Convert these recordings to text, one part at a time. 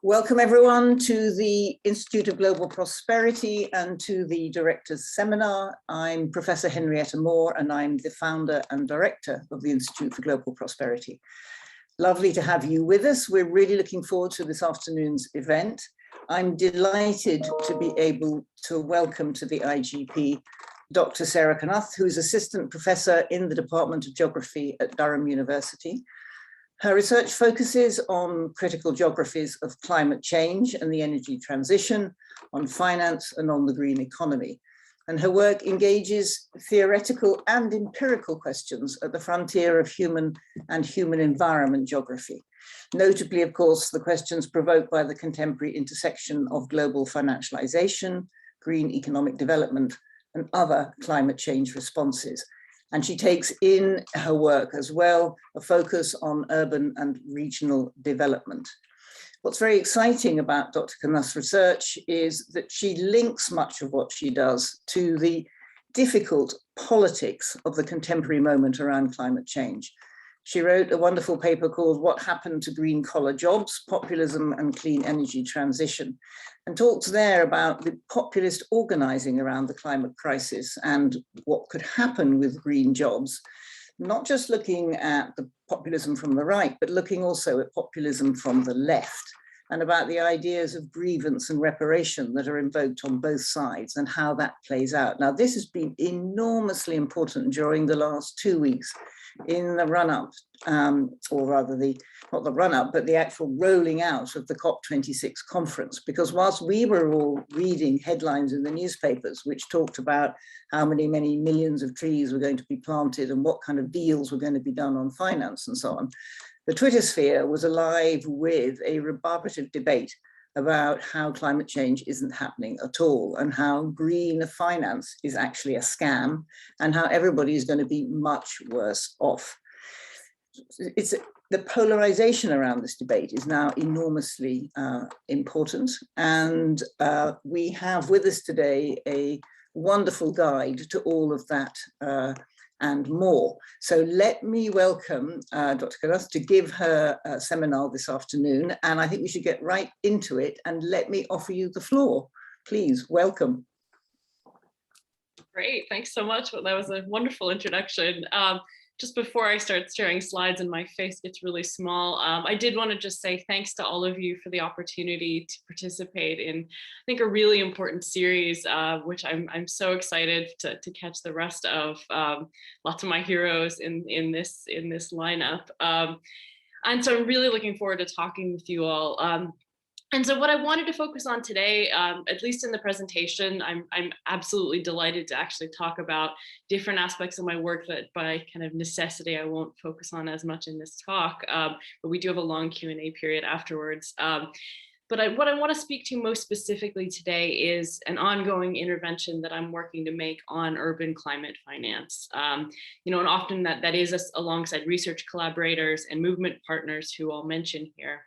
Welcome everyone to the Institute of Global Prosperity and to the Directors Seminar. I'm Professor Henrietta Moore and I'm the founder and director of the Institute for Global Prosperity. Lovely to have you with us. We're really looking forward to this afternoon's event. I'm delighted to be able to welcome to the IGP Dr. Sarah Knuth, who is Assistant Professor in the Department of Geography at Durham University. Her research focuses on critical geographies of climate change and the energy transition, on finance and on the green economy. And her work engages theoretical and empirical questions at the frontier of human and human environment geography. Notably, of course, the questions provoked by the contemporary intersection of global financialization, green economic development, and other climate change responses. And she takes in her work as well a focus on urban and regional development. What's very exciting about Dr. Knuth's research is that she links much of what she does to the difficult politics of the contemporary moment around climate change. She wrote a wonderful paper called What Happened to Green Collar Jobs, Populism and Clean Energy Transition, and talks there about the populist organizing around the climate crisis and what could happen with green jobs, not just looking at the populism from the right, but looking also at populism from the left, and about the ideas of grievance and reparation that are invoked on both sides and how that plays out. Now, this has been enormously important during the last 2 weeks in the run-up, or rather not the run-up, but the actual rolling out of the COP26 conference. Because whilst we were all reading headlines in the newspapers, which talked about how many millions of trees were going to be planted and what kind of deals were going to be done on finance and so on, the Twitter sphere was alive with a rebarbative debate about how climate change isn't happening at all and how green finance is actually a scam and how everybody is going to be much worse off. The polarization around this debate is now enormously important, and we have with us today a wonderful guide to all of that and more. So let me welcome Dr. Knuth to give her seminar this afternoon, and I think we should get right into it, and let me offer you the floor. Please, welcome. Great, thanks so much. Well, that was a wonderful introduction. Just before I start sharing slides and my face gets really small, I did want to just say thanks to all of you for the opportunity to participate in, I think, a really important series, which I'm so excited to catch the rest of. Lots of my heroes in this lineup. And so I'm really looking forward to talking with you all. And so what I wanted to focus on today, at least in the presentation, I'm absolutely delighted to actually talk about different aspects of my work that by kind of necessity, I won't focus on as much in this talk, but we do have a long Q&A period afterwards. But what I want to speak to most specifically today is an ongoing intervention that I'm working to make on urban climate finance. And often that is alongside research collaborators and movement partners who I'll mention here.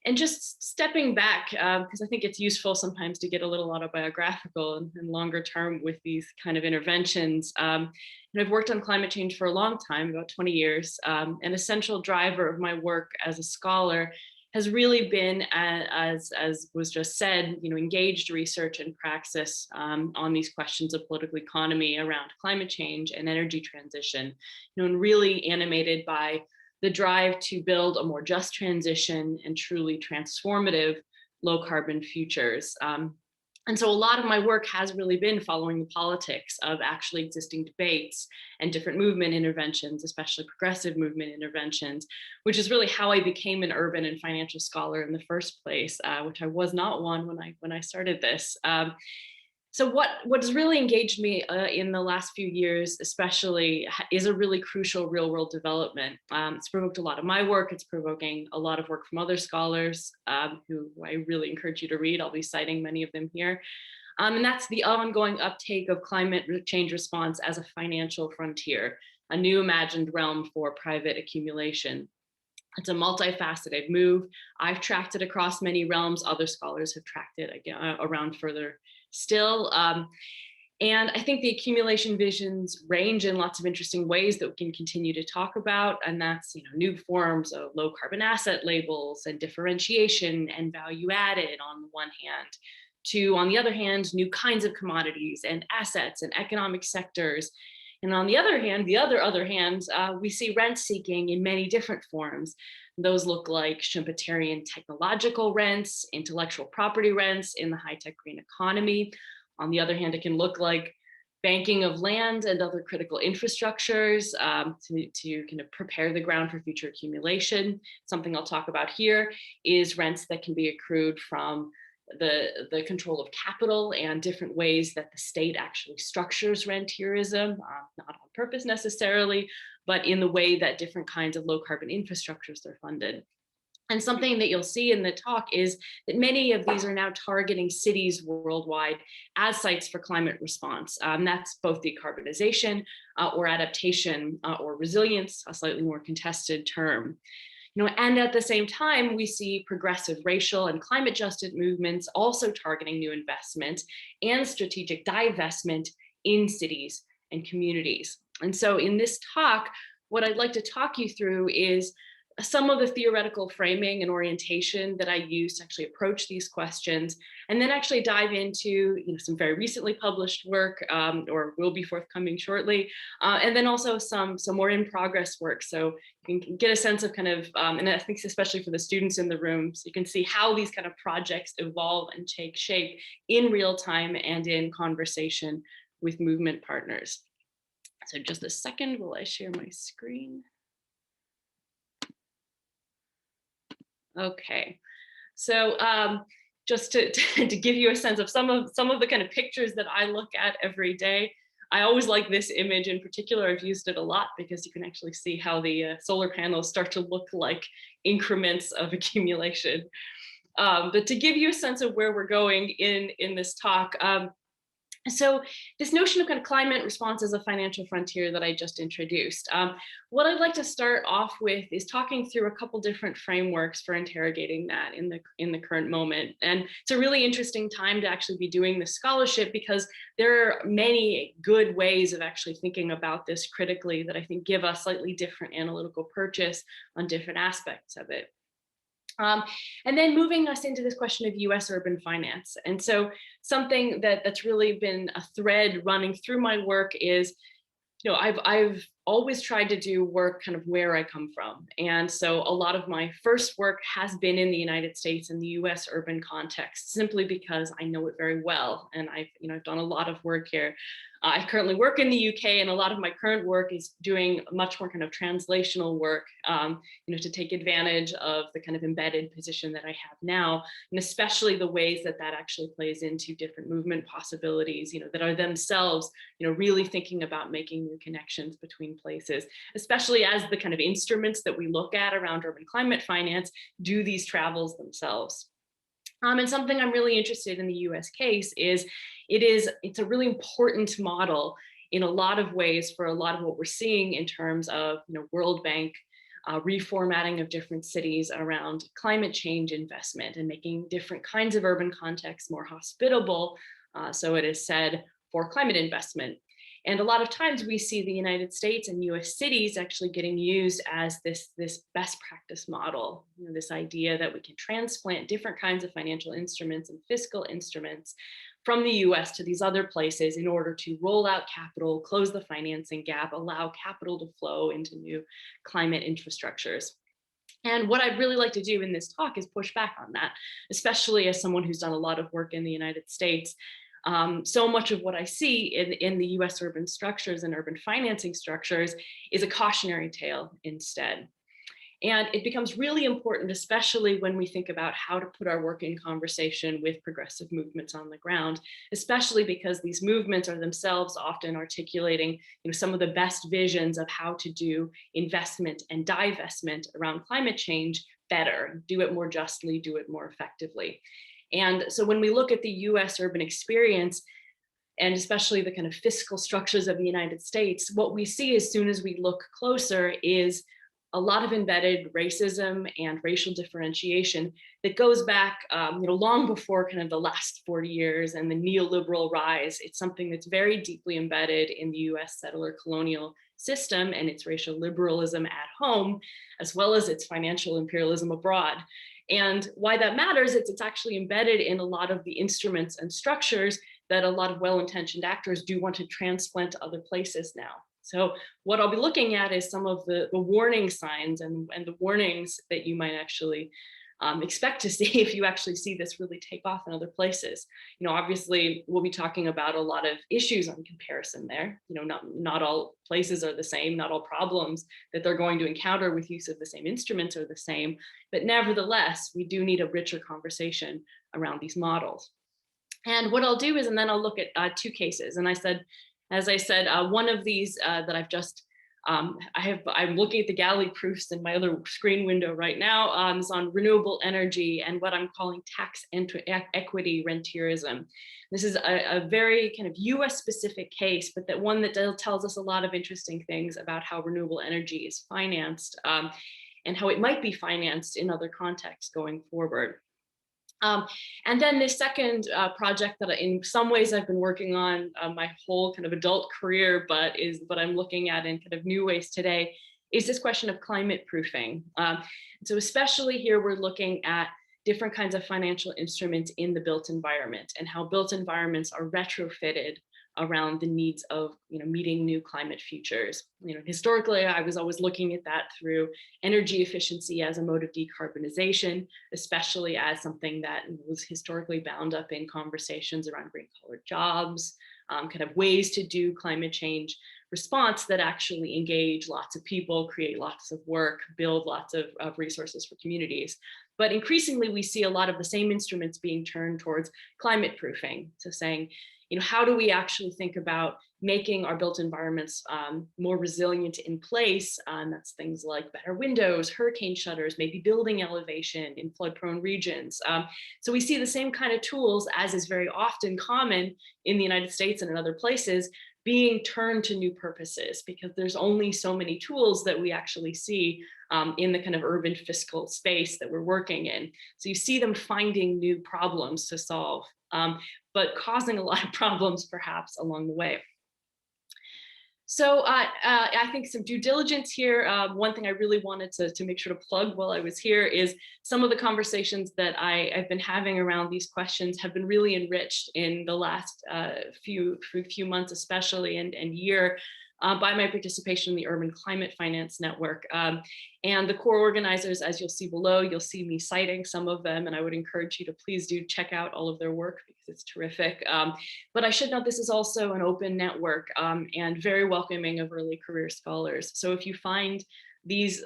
And just stepping back, because I think it's useful sometimes to get a little autobiographical and longer term with these kind of interventions. And I've worked on climate change for a long time, about 20 years. An essential driver of my work as a scholar has really been, as was just said, engaged research and praxis on these questions of political economy around climate change and energy transition, and really animated by the drive to build a more just transition and truly transformative low carbon futures. And so a lot of my work has really been following the politics of actually existing debates and different movement interventions, especially progressive movement interventions, which is really how I became an urban and financial scholar in the first place, which I was not one when I started this. So what has really engaged me in the last few years, especially, is a really crucial real world development. It's provoked a lot of my work. It's provoking a lot of work from other scholars who I really encourage you to read. I'll be citing many of them here. And that's the ongoing uptake of climate change response as a financial frontier, a new imagined realm for private accumulation. It's a multifaceted move. I've tracked it across many realms. Other scholars have tracked it again, around further still. And I think the accumulation visions range in lots of interesting ways that we can continue to talk about. And that's, new forms of low carbon asset labels and differentiation and value added on the one hand, to, on the other hand, new kinds of commodities and assets and economic sectors. And on the other hand, we see rent seeking in many different forms. Those look like Schumpeterian technological rents, intellectual property rents in the high-tech green economy. On the other hand, it can look like banking of land and other critical infrastructures to kind of prepare the ground for future accumulation. Something I'll talk about here is rents that can be accrued from the control of capital and different ways that the state actually structures rentierism, not on purpose necessarily, but in the way that different kinds of low carbon infrastructures are funded. And something that you'll see in the talk is that many of these are now targeting cities worldwide as sites for climate response. That's both decarbonization or adaptation or resilience, a slightly more contested term. And at the same time, we see progressive racial and climate justice movements also targeting new investment and strategic divestment in cities and communities. And so in this talk, what I'd like to talk you through is some of the theoretical framing and orientation that I use to actually approach these questions, and then actually dive into some very recently published work or will be forthcoming shortly, and then also some more in progress work. So you can get a sense of kind of, and I think especially for the students in the room, so you can see how these kind of projects evolve and take shape in real time and in conversation with movement partners. So just a second, will I share my screen? Okay, so just to give you a sense of some of the kind of pictures that I look at every day, I always like this image in particular. I've used it a lot because you can actually see how the solar panels start to look like increments of accumulation. But to give you a sense of where we're going in this talk, so this notion of kind of climate response as a financial frontier that I just introduced, what I'd like to start off with is talking through a couple different frameworks for interrogating that in the current moment. And it's a really interesting time to actually be doing this scholarship because there are many good ways of actually thinking about this critically that I think give us slightly different analytical purchase on different aspects of it. And then moving us into this question of US urban finance. And so something that's really been a thread running through my work is, I've always tried to do work kind of where I come from. And so a lot of my first work has been in the United States and the US urban context, simply because I know it very well. And I've done a lot of work here. I currently work in the UK, and a lot of my current work is doing much more kind of translational work, to take advantage of the kind of embedded position that I have now, and especially the ways that actually plays into different movement possibilities, that are themselves, really thinking about making new connections between places, especially as the kind of instruments that we look at around urban climate finance do these travels themselves. And something I'm really interested in the US case is it's a really important model in a lot of ways for a lot of what we're seeing in terms of World Bank reformatting of different cities around climate change investment and making different kinds of urban contexts more hospitable, so it is said, for climate investment. And a lot of times we see the United States and US cities actually getting used as this best practice model, this idea that we can transplant different kinds of financial instruments and fiscal instruments from the US to these other places in order to roll out capital, close the financing gap, allow capital to flow into new climate infrastructures. And what I'd really like to do in this talk is push back on that, especially as someone who's done a lot of work in the United States. So much of what I see in the US urban structures and urban financing structures is a cautionary tale instead. And it becomes really important, especially when we think about how to put our work in conversation with progressive movements on the ground, especially because these movements are themselves often articulating some of the best visions of how to do investment and divestment around climate change better, do it more justly, do it more effectively. And so when we look at the US urban experience, and especially the kind of fiscal structures of the United States, what we see as soon as we look closer is a lot of embedded racism and racial differentiation that goes back long before kind of the last 40 years and the neoliberal rise. It's something that's very deeply embedded in the US settler colonial system and its racial liberalism at home, as well as its financial imperialism abroad. And why that matters is it's actually embedded in a lot of the instruments and structures that a lot of well-intentioned actors do want to transplant to other places now. So what I'll be looking at is some of the warning signs and the warnings that you might actually expect to see if you actually see this really take off in other places. Obviously we'll be talking about a lot of issues on comparison there. Not all places are the same, not all problems that they're going to encounter with use of the same instruments are the same, but nevertheless, we do need a richer conversation around these models. And what I'll do is, and then I'll look at two cases. And as I said, one of these that I've just, I'm looking at the galley proofs in my other screen window right now, is on renewable energy and what I'm calling tax equity rentierism. This is a very kind of US specific case, but that one that tells us a lot of interesting things about how renewable energy is financed and how it might be financed in other contexts going forward. And then this second project that in some ways I've been working on my whole kind of adult career, but I'm looking at in kind of new ways today, is this question of climate proofing. So especially here, we're looking at different kinds of financial instruments in the built environment and how built environments are retrofitted around the needs of meeting new climate futures. Historically, I was always looking at that through energy efficiency as a mode of decarbonization, especially as something that was historically bound up in conversations around green-collar jobs, kind of ways to do climate change response that actually engage lots of people, create lots of work, build lots of resources for communities. But increasingly, we see a lot of the same instruments being turned towards climate proofing, so saying, how do we actually think about making our built environments more resilient in place? That's things like better windows, hurricane shutters, maybe building elevation in flood-prone regions. So we see the same kind of tools, as is very often common in the United States and in other places, being turned to new purposes, because there's only so many tools that we actually see in the kind of urban fiscal space that we're working in. So you see them finding new problems to solve, but causing a lot of problems perhaps along the way. So I think some due diligence here. One thing I really wanted to make sure to plug while I was here is some of the conversations that I've been having around these questions have been really enriched in the last few months, especially and year, by my participation in the Urban Climate Finance Network. And the core organizers, as you'll see below, you'll see me citing some of them, and I would encourage you to please do check out all of their work because it's terrific. But I should note this is also an open network and very welcoming of early career scholars. So if you find these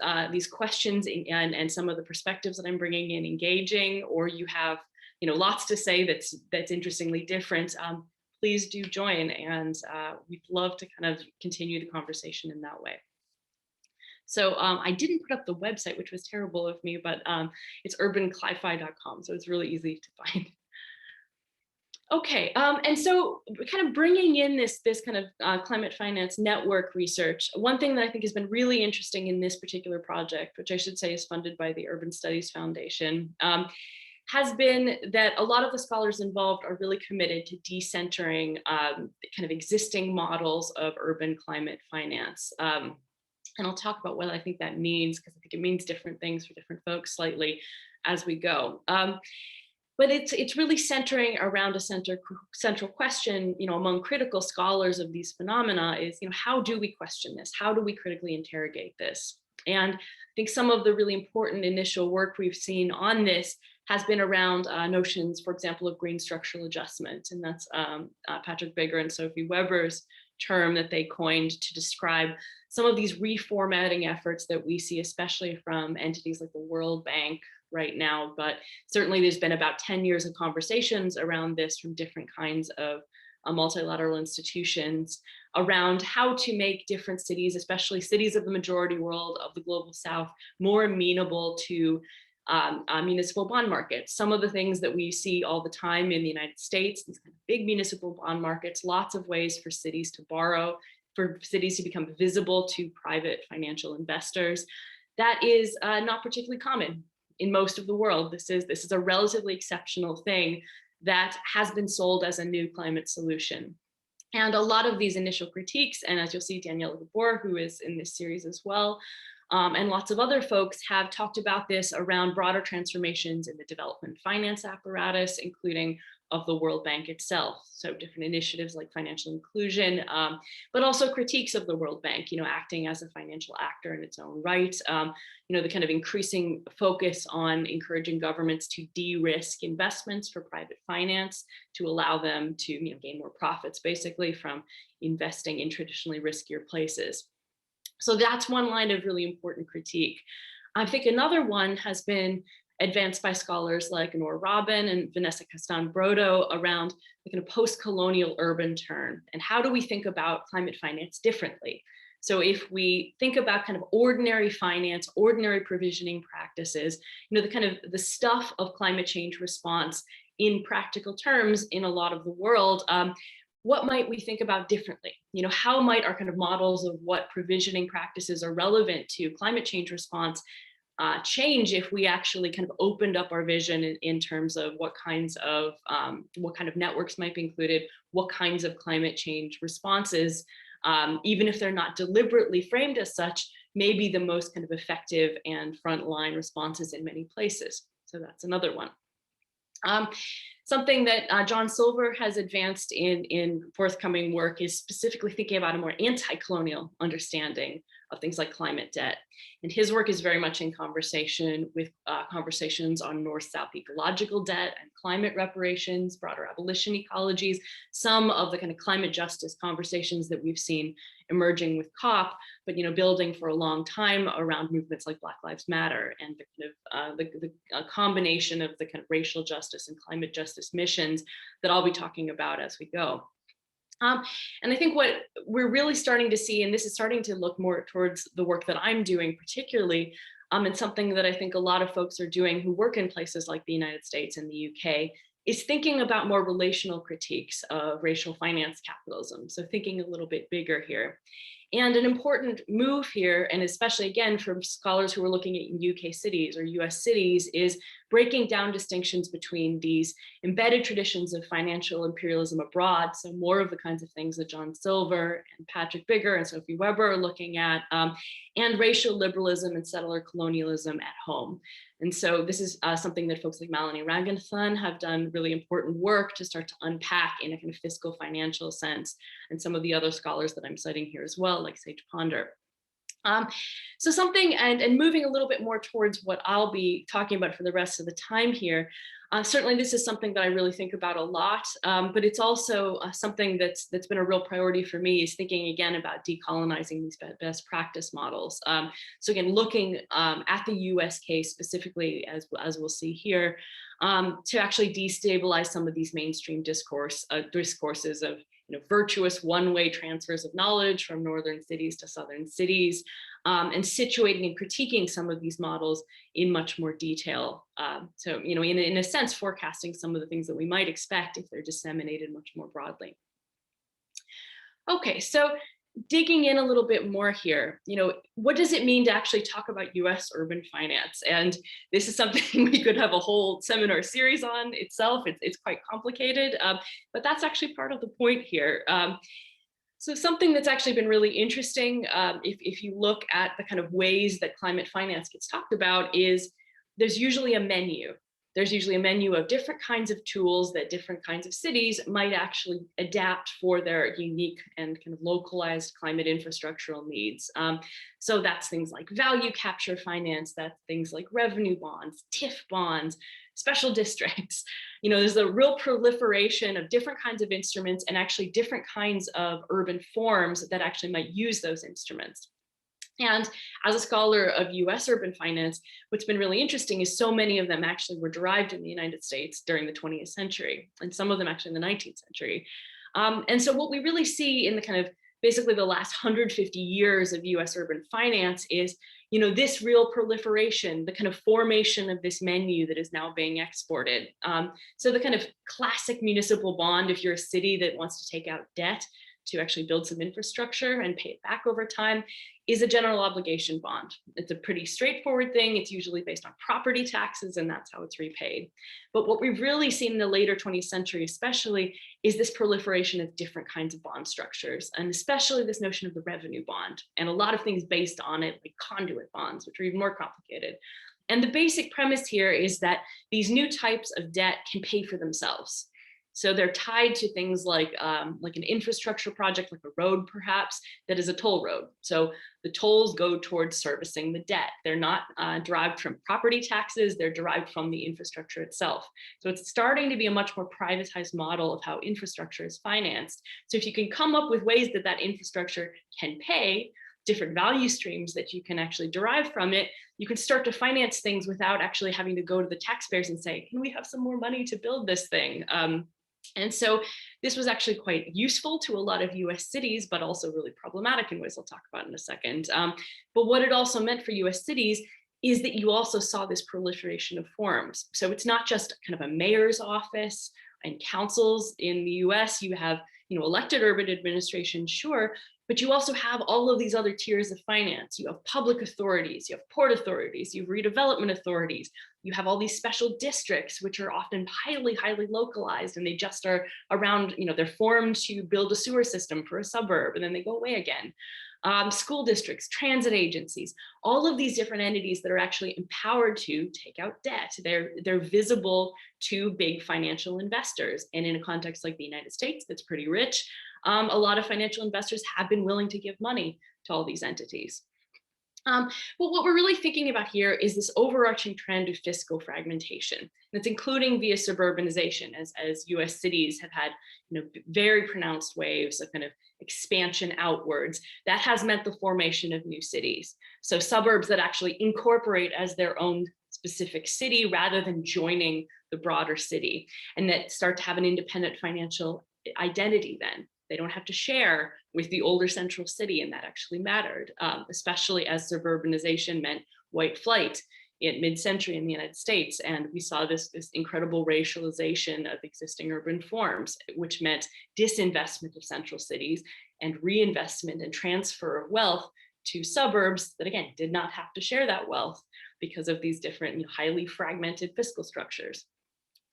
questions and some of the perspectives that I'm bringing in engaging, or you have lots to say that's interestingly different, please do join, and we'd love to kind of continue the conversation in that way. So I didn't put up the website, which was terrible of me, but it's urbanclifi.com, so it's really easy to find. Okay, and so kind of bringing in this kind of climate finance network research, one thing that I think has been really interesting in this particular project, which I should say is funded by the Urban Studies Foundation, has been that a lot of the scholars involved are really committed to decentering kind of existing models of urban climate finance. And I'll talk about what I think that means, because I think it means different things for different folks slightly as we go. But it's really centering around a central question, among critical scholars of these phenomena is, how do we question this? How do we critically interrogate this? And I think some of the really important initial work we've seen on this has been around notions, for example, of green structural adjustment. And that's Patrick Bigger and Sophie Weber's term that they coined to describe some of these reformatting efforts that we see, especially from entities like the World Bank right now. But certainly there's been about 10 years of conversations around this from different kinds of multilateral institutions around how to make different cities, especially cities of the majority world of the global South, more amenable to municipal bond markets. Some of the things that we see all the time in the United States, these kind of big municipal bond markets, lots of ways for cities to borrow, for cities to become visible to private financial investors. that is not particularly common in most of the world. This is a relatively exceptional thing that has been sold as a new climate solution. And a lot of these initial critiques, and as you'll see, Daniela Gabor, who is in this series as well, and lots of other folks have talked about this around broader transformations in the development finance apparatus, including of the World Bank itself. So different initiatives like financial inclusion, but also critiques of the World Bank, acting as a financial actor in its own right. The kind of increasing focus on encouraging governments to de-risk investments for private finance to allow them to gain more profits, basically, from investing in traditionally riskier places. So that's one line of really important critique. I think another one has been advanced by scholars like Nora Robin and Vanessa Castan-Brodo around the kind of post-colonial urban turn, and how do we think about climate finance differently? So if we think about kind of ordinary finance, ordinary provisioning practices, the kind of the stuff of climate change response in practical terms in a lot of the world, what might we think about differently? How might our kind of models of what provisioning practices are relevant to climate change response change if we actually kind of opened up our vision in terms of what kind of networks might be included, what kinds of climate change responses, even if they're not deliberately framed as such, may be the most kind of effective and frontline responses in many places. So that's another one. Something that John Silver has advanced in forthcoming work is specifically thinking about a more anti-colonial understanding of things like climate debt. And his work is very much in conversation with conversations on North-South ecological debt and climate reparations, broader abolition ecologies, some of the kind of climate justice conversations that we've seen emerging with COP, but building for a long time around movements like Black Lives Matter and the kind of the combination of the kind of racial justice and climate justice missions that I'll be talking about as we go. And I think what we're really starting to see, and this is starting to look more towards the work that I'm doing particularly, and something that I think a lot of folks are doing who work in places like the United States and the UK, is thinking about more relational critiques of racial finance capitalism. So thinking a little bit bigger here. And an important move here, and especially again for scholars who are looking at UK cities or US cities, is breaking down distinctions between these embedded traditions of financial imperialism abroad, so more of the kinds of things that John Silver and Patrick Bigger and Sophie Weber are looking at, and racial liberalism and settler colonialism at home. And so this is something that folks like Malini Ranganathan have done really important work to start to unpack in a kind of fiscal financial sense, and some of the other scholars that I'm citing here as well, like Sage Ponder. So something, and moving a little bit more towards what I'll be talking about for the rest of the time here, certainly this is something that I really think about a lot, but it's also something that's been a real priority for me, is thinking again about decolonizing these best practice models. So again, looking at the US case specifically, as we'll see here, to actually destabilize some of these mainstream discourses of virtuous one-way transfers of knowledge from northern cities to southern cities, and situating and critiquing some of these models in much more detail. So, in a sense, forecasting some of the things that we might expect if they're disseminated much more broadly. Okay, so digging in a little bit more here, what does it mean to actually talk about US urban finance? And this is something we could have a whole seminar series on itself. It's quite complicated, but that's actually part of the point here. So something that's actually been really interesting, if you look at the kind of ways that climate finance gets talked about, is there's usually a menu. There's usually a menu of different kinds of tools that different kinds of cities might actually adapt for their unique and kind of localized climate infrastructural needs. So that's things like value capture finance, that's things like revenue bonds, TIF bonds, special districts. There's a real proliferation of different kinds of instruments and actually different kinds of urban forms that actually might use those instruments. And as a scholar of US urban finance, what's been really interesting is so many of them actually were derived in the United States during the 20th century, and some of them actually in the 19th century. And so what we really see in the kind of basically the last 150 years of US urban finance is, this real proliferation, the kind of formation of this menu that is now being exported. So the kind of classic municipal bond, if you're a city that wants to take out debt, to actually build some infrastructure and pay it back over time is a general obligation bond. It's a pretty straightforward thing. It's usually based on property taxes, and that's how it's repaid. But what we've really seen in the later 20th century especially is this proliferation of different kinds of bond structures, and especially this notion of the revenue bond, and a lot of things based on it, like conduit bonds, which are even more complicated. And the basic premise here is that these new types of debt can pay for themselves. So they're tied to things like an infrastructure project, like a road perhaps, that is a toll road. So the tolls go towards servicing the debt. They're not derived from property taxes, they're derived from the infrastructure itself. So it's starting to be a much more privatized model of how infrastructure is financed. So if you can come up with ways that that infrastructure can pay, different value streams that you can actually derive from it, you can start to finance things without actually having to go to the taxpayers and say, can we have some more money to build this thing? And so this was actually quite useful to a lot of US cities, but also really problematic in ways I'll talk about in a second. But what it also meant for US cities is that you also saw this proliferation of forms. So it's not just kind of a mayor's office and councils in the US. You have, elected urban administration, sure, but you also have all of these other tiers of finance. You have public authorities, you have port authorities, you have redevelopment authorities, you have all these special districts, which are often highly, highly localized, and they just are around, they're formed to build a sewer system for a suburb, and then they go away again. School districts, transit agencies, all of these different entities that are actually empowered to take out debt. They're visible to big financial investors. And in a context like the United States, that's pretty rich, a lot of financial investors have been willing to give money to all these entities. But what we're really thinking about here is this overarching trend of fiscal fragmentation. That's including via suburbanization, as US cities have had very pronounced waves of kind of expansion outwards. That has meant the formation of new cities. So suburbs that actually incorporate as their own specific city rather than joining the broader city, and that start to have an independent financial identity then. They don't have to share with the older central city, and that actually mattered, especially as suburbanization meant white flight in mid-century in the United States. And we saw this incredible racialization of existing urban forms, which meant disinvestment of central cities and reinvestment and transfer of wealth to suburbs that, again, did not have to share that wealth because of these different highly fragmented fiscal structures.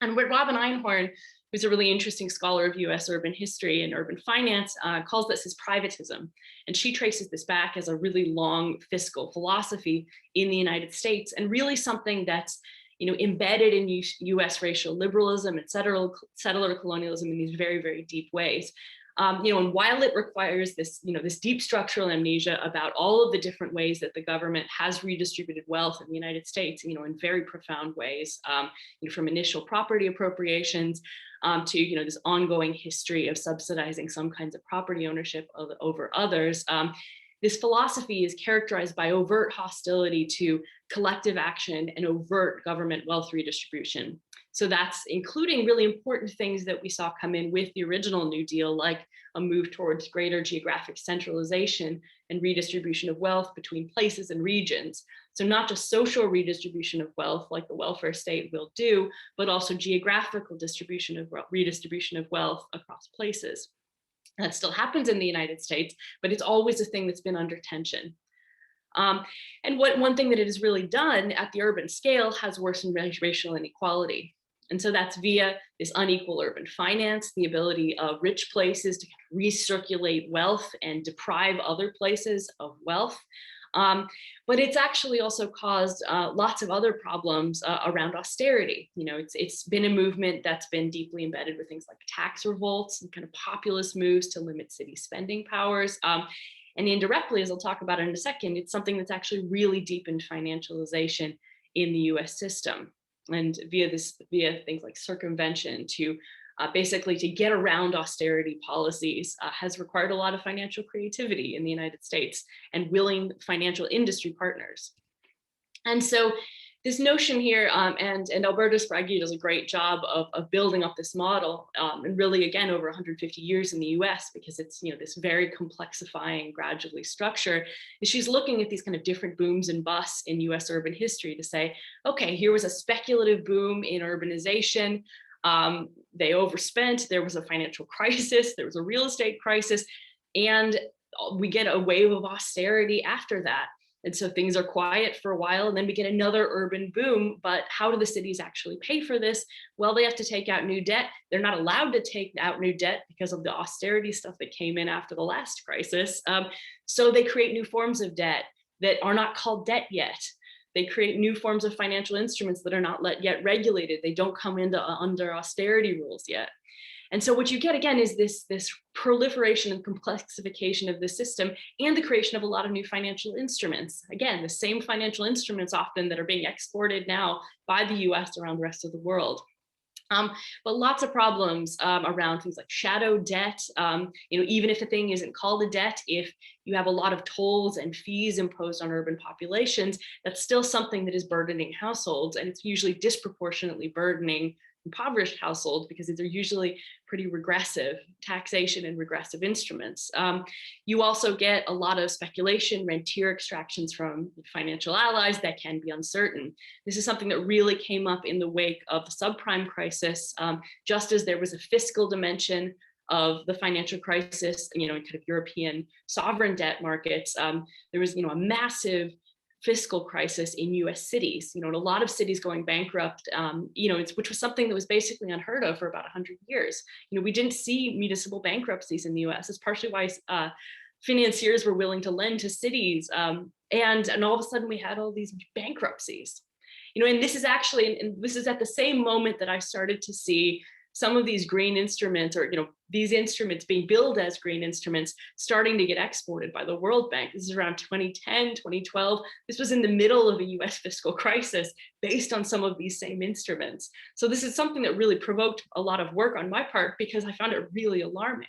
And what Robin Einhorn, who's a really interesting scholar of US urban history and urban finance, calls this as privatism. And she traces this back as a really long fiscal philosophy in the United States, and really something that's embedded in US racial liberalism and settler colonialism in these very, very deep ways. And while it requires this, this deep structural amnesia about all of the different ways that the government has redistributed wealth in the United States, in very profound ways, from initial property appropriations to, this ongoing history of subsidizing some kinds of property ownership over others. This philosophy is characterized by overt hostility to collective action and overt government wealth redistribution. So that's including really important things that we saw come in with the original New Deal, like a move towards greater geographic centralization and redistribution of wealth between places and regions. So not just social redistribution of wealth like the welfare state will do, but also geographical redistribution of wealth across places. That still happens in the United States, but it's always a thing that's been under tension. And one thing that it has really done at the urban scale has worsened racial inequality. And so that's via this unequal urban finance, the ability of rich places to recirculate wealth and deprive other places of wealth. But it's actually also caused lots of other problems around austerity. It's been a movement that's been deeply embedded with things like tax revolts and kind of populist moves to limit city spending powers. And indirectly, as I'll talk about in a second, it's something that's actually really deepened financialization in the US system. And via things like circumvention to basically to get around austerity policies has required a lot of financial creativity in the United States and willing financial industry partners. And so this notion here, and Alberto Sprague does a great job of building up this model, and really, again, over 150 years in the US, because it's this very complexifying, gradually structure, is she's looking at these kind of different booms and busts in US urban history to say, okay, here was a speculative boom in urbanization. They overspent, there was a financial crisis, there was a real estate crisis. And we get a wave of austerity after that. And so things are quiet for a while, and then we get another urban boom. But how do the cities actually pay for this? Well, they have to take out new debt. They're not allowed to take out new debt because of the austerity stuff that came in after the last crisis. So they create new forms of debt that are not called debt yet. They create new forms of financial instruments that are not yet regulated. They don't come into under austerity rules yet. And so what you get again is this proliferation and complexification of the system and the creation of a lot of new financial instruments. Again, the same financial instruments often that are being exported now by the US around the rest of the world. But lots of problems around things like shadow debt. Even if a thing isn't called a debt, if you have a lot of tolls and fees imposed on urban populations, that's still something that is burdening households, and it's usually disproportionately burdening impoverished households because they're usually pretty regressive taxation and regressive instruments. You also get a lot of speculation, rentier extractions from financial allies that can be uncertain. This is something that really came up in the wake of the subprime crisis, just as there was a fiscal dimension of the financial crisis, in kind of European sovereign debt markets. There was, a massive fiscal crisis in US cities, and a lot of cities going bankrupt, which was something that was basically unheard of for about 100 years. We didn't see municipal bankruptcies in the US. It's partially why financiers were willing to lend to cities. And all of a sudden we had all these bankruptcies, and this is actually, and this is at the same moment that I started to see some of these green instruments, or these instruments being billed as green instruments, starting to get exported by the World Bank. This is around 2010, 2012. This was in the middle of a US fiscal crisis based on some of these same instruments. So this is something that really provoked a lot of work on my part because I found it really alarming.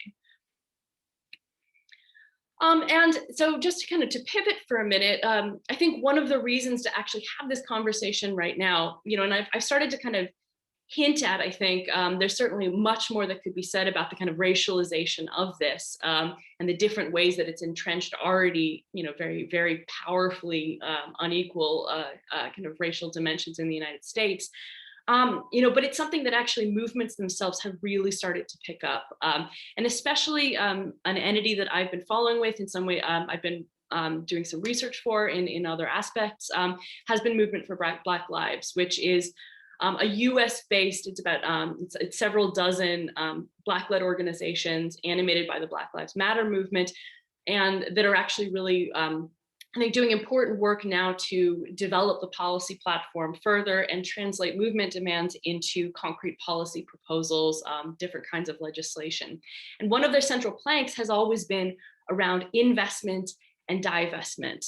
And so just to pivot for a minute, I think one of the reasons to actually have this conversation right now, and I've started to kind of hint at, I think there's certainly much more that could be said about the kind of racialization of this and the different ways that it's entrenched already, very, very powerfully unequal kind of racial dimensions in the United States. But it's something that actually movements themselves have really started to pick up. And especially an entity that I've been following with in some way, I've been doing some research for in other aspects, has been Movement for Black Lives, which is a US-based, it's about it's several dozen Black-led organizations animated by the Black Lives Matter movement, and that are actually really, I think, doing important work now to develop the policy platform further and translate movement demands into concrete policy proposals, different kinds of legislation. And one of their central planks has always been around investment and divestment.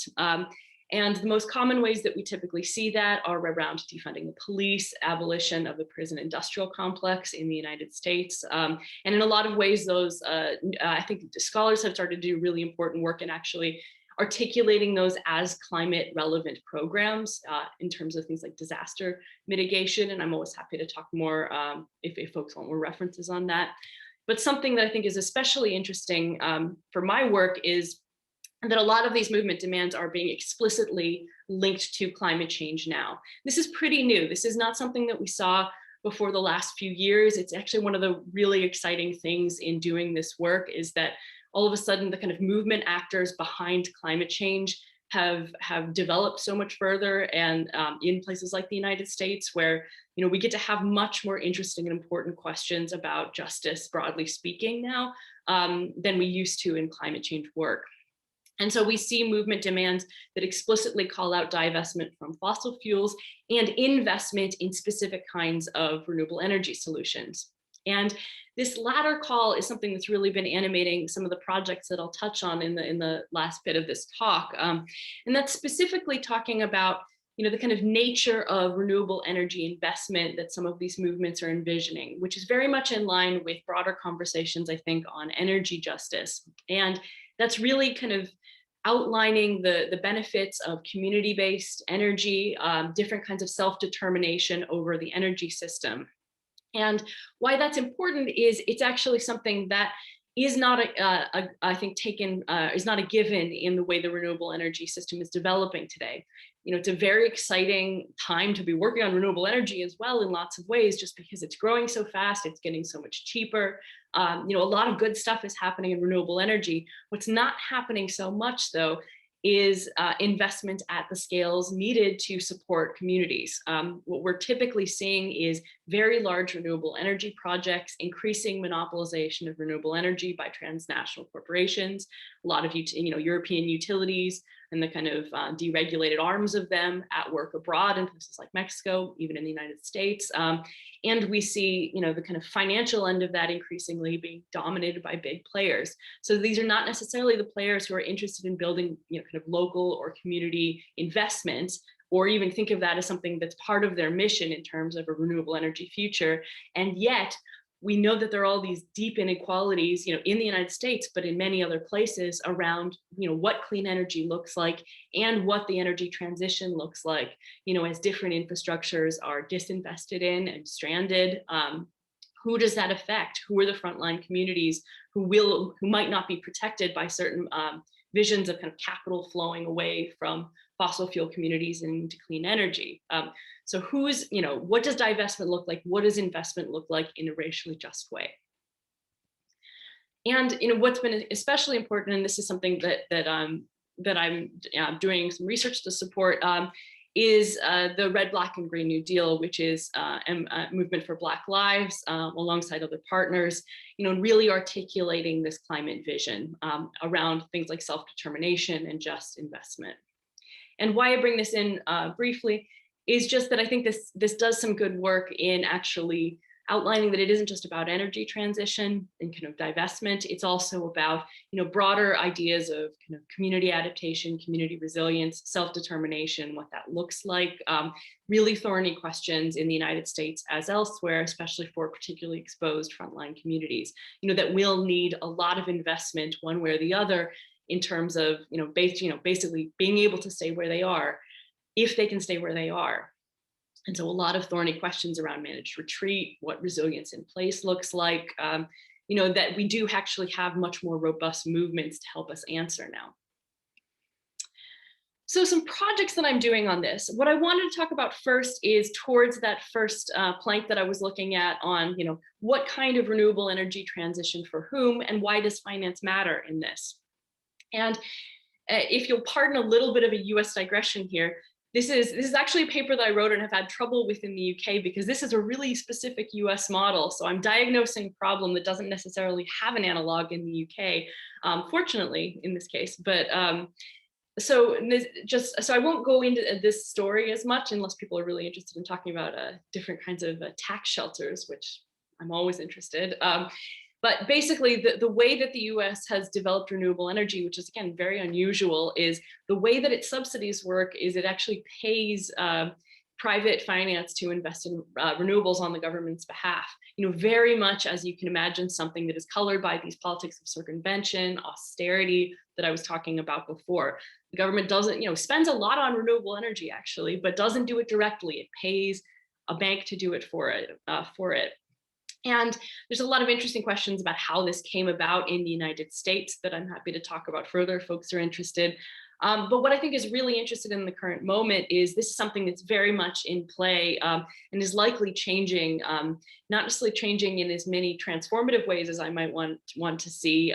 And the most common ways that we typically see that are around defunding the police, abolition of the prison industrial complex in the United States. And in a lot of ways, those, I think scholars have started to do really important work in actually articulating those as climate relevant programs in terms of things like disaster mitigation. And I'm always happy to talk more if folks want more references on that. But something that I think is especially interesting for my work is that a lot of these movement demands are being explicitly linked to climate change now. This is pretty new. This is not something that we saw before the last few years. It's actually one of the really exciting things in doing this work is that all of a sudden the kind of movement actors behind climate change have developed so much further, and in places like the United States where we get to have much more interesting and important questions about justice, broadly speaking, now than we used to in climate change work. And so we see movement demands that explicitly call out divestment from fossil fuels and investment in specific kinds of renewable energy solutions. And this latter call is something that's really been animating some of the projects that I'll touch on in the last bit of this talk. And that's specifically talking about the kind of nature of renewable energy investment that some of these movements are envisioning, which is very much in line with broader conversations, I think, on energy justice. And that's really kind of outlining the benefits of community-based energy, different kinds of self-determination over the energy system. And why that's important is it's actually something that is not I think is not a given in the way the renewable energy system is developing today. It's a very exciting time to be working on renewable energy as well in lots of ways, just because it's growing so fast, it's getting so much cheaper. A lot of good stuff is happening in renewable energy. What's not happening so much though is investment at the scales needed to support communities. What we're typically seeing is very large renewable energy projects, increasing monopolization of renewable energy by transnational corporations, a lot of European utilities and the kind of deregulated arms of them at work abroad in places like Mexico, even in the United States. And we see, the kind of financial end of that increasingly being dominated by big players. So these are not necessarily the players who are interested in building, kind of local or community investment, or even think of that as something that's part of their mission in terms of a renewable energy future. And yet, we know that there are all these deep inequalities, in the United States, but in many other places around, what clean energy looks like and what the energy transition looks like, as different infrastructures are disinvested in and stranded. Who does that affect? Who are the frontline communities who might not be protected by certain visions of kind of capital flowing away from fossil fuel communities into clean energy? So what does divestment look like? What does investment look like in a racially just way? And what's been especially important, and this is something that I'm doing some research to support, is the Red, Black, and Green New Deal, which is a movement for Black lives alongside other partners, really articulating this climate vision around things like self-determination and just investment. And why I bring this in briefly is just that I think this does some good work in actually outlining that it isn't just about energy transition and kind of divestment. It's also about, broader ideas of kind of community adaptation, community resilience, self-determination, what that looks like. Really thorny questions in the United States as elsewhere, especially for particularly exposed frontline communities, that will need a lot of investment one way or the other in terms of, basically being able to stay where they are, if they can stay where they are. And so a lot of thorny questions around managed retreat, what resilience in place looks like, that we do actually have much more robust movements to help us answer now. So some projects that I'm doing on this, what I wanted to talk about first is towards that first plank that I was looking at on, what kind of renewable energy transition for whom, and why does finance matter in this? And if you'll pardon a little bit of a US digression here, this is actually a paper that I wrote and have had trouble with in the UK, because this is a really specific US model. So I'm diagnosing a problem that doesn't necessarily have an analog in the UK, fortunately in this case. But so I won't go into this story as much unless people are really interested in talking about different kinds of tax shelters, which I'm always interested. But basically, the way that the US has developed renewable energy, which is, again, very unusual, is the way that its subsidies work is it actually pays private finance to invest in renewables on the government's behalf. Very much, as you can imagine, something that is colored by these politics of circumvention, austerity that I was talking about before. The government doesn't, spends a lot on renewable energy, actually, but doesn't do it directly. It pays a bank to do it for it. And there's a lot of interesting questions about how this came about in the United States that I'm happy to talk about further if folks are interested. But what I think is really interesting in the current moment is this is something that's very much in play and is likely changing, not necessarily changing in as many transformative ways as I might want to see,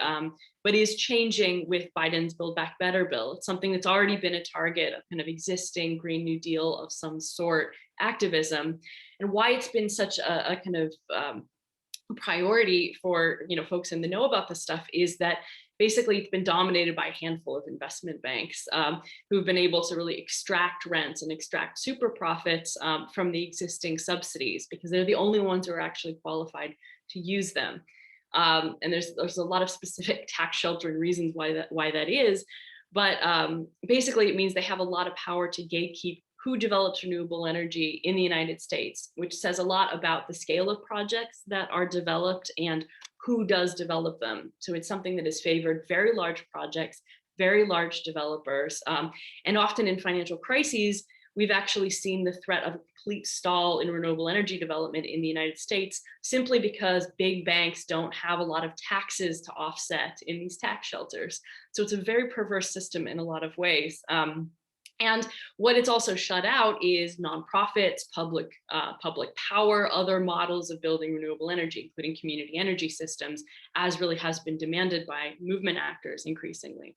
but is changing with Biden's Build Back Better bill. It's something that's already been a target of kind of existing Green New Deal of some sort activism, and why it's been such a kind of priority for folks in the know about this stuff is that basically it's been dominated by a handful of investment banks who've been able to really extract rents and extract super profits from the existing subsidies, because they're the only ones who are actually qualified to use them. And there's a lot of specific tax sheltering reasons why that is, but basically it means they have a lot of power to gatekeep who develops renewable energy in the United States, which says a lot about the scale of projects that are developed and who does develop them. So it's something that has favored very large projects, very large developers, and often in financial crises, we've actually seen the threat of a complete stall in renewable energy development in the United States, simply because big banks don't have a lot of taxes to offset in these tax shelters. So it's a very perverse system in a lot of ways. And what it's also shut out is nonprofits, public power, other models of building renewable energy, including community energy systems, as really has been demanded by movement actors increasingly.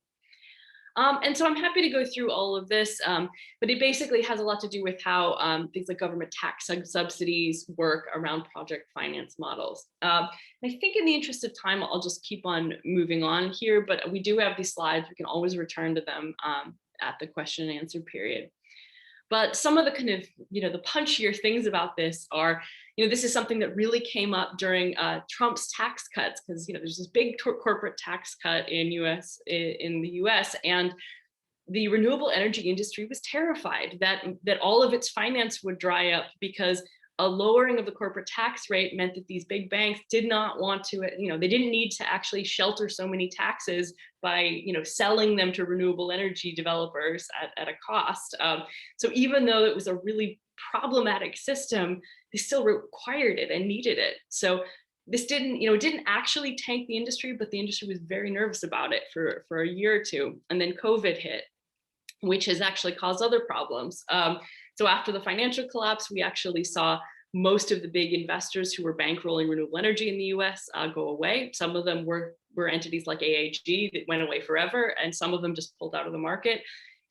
And so I'm happy to go through all of this, but it basically has a lot to do with how things like government tax subsidies work around project finance models. I think in the interest of time, I'll just keep on moving on here, but we do have these slides. We can always return to them at the question and answer period. But some of the kind of, the punchier things about this are, this is something that really came up during Trump's tax cuts, because, there's this big corporate tax cut in the US, and the renewable energy industry was terrified that all of its finance would dry up, because a lowering of the corporate tax rate meant that these big banks did not want to, they didn't need to actually shelter so many taxes by, selling them to renewable energy developers at a cost. So even though it was a really problematic system, they still required it and needed it. So this didn't, it didn't actually tank the industry, but the industry was very nervous about it for a year or two. And then COVID hit, which has actually caused other problems. So after the financial collapse, we actually saw most of the big investors who were bankrolling renewable energy in the US go away. Some of them were entities like AAG that went away forever, and some of them just pulled out of the market.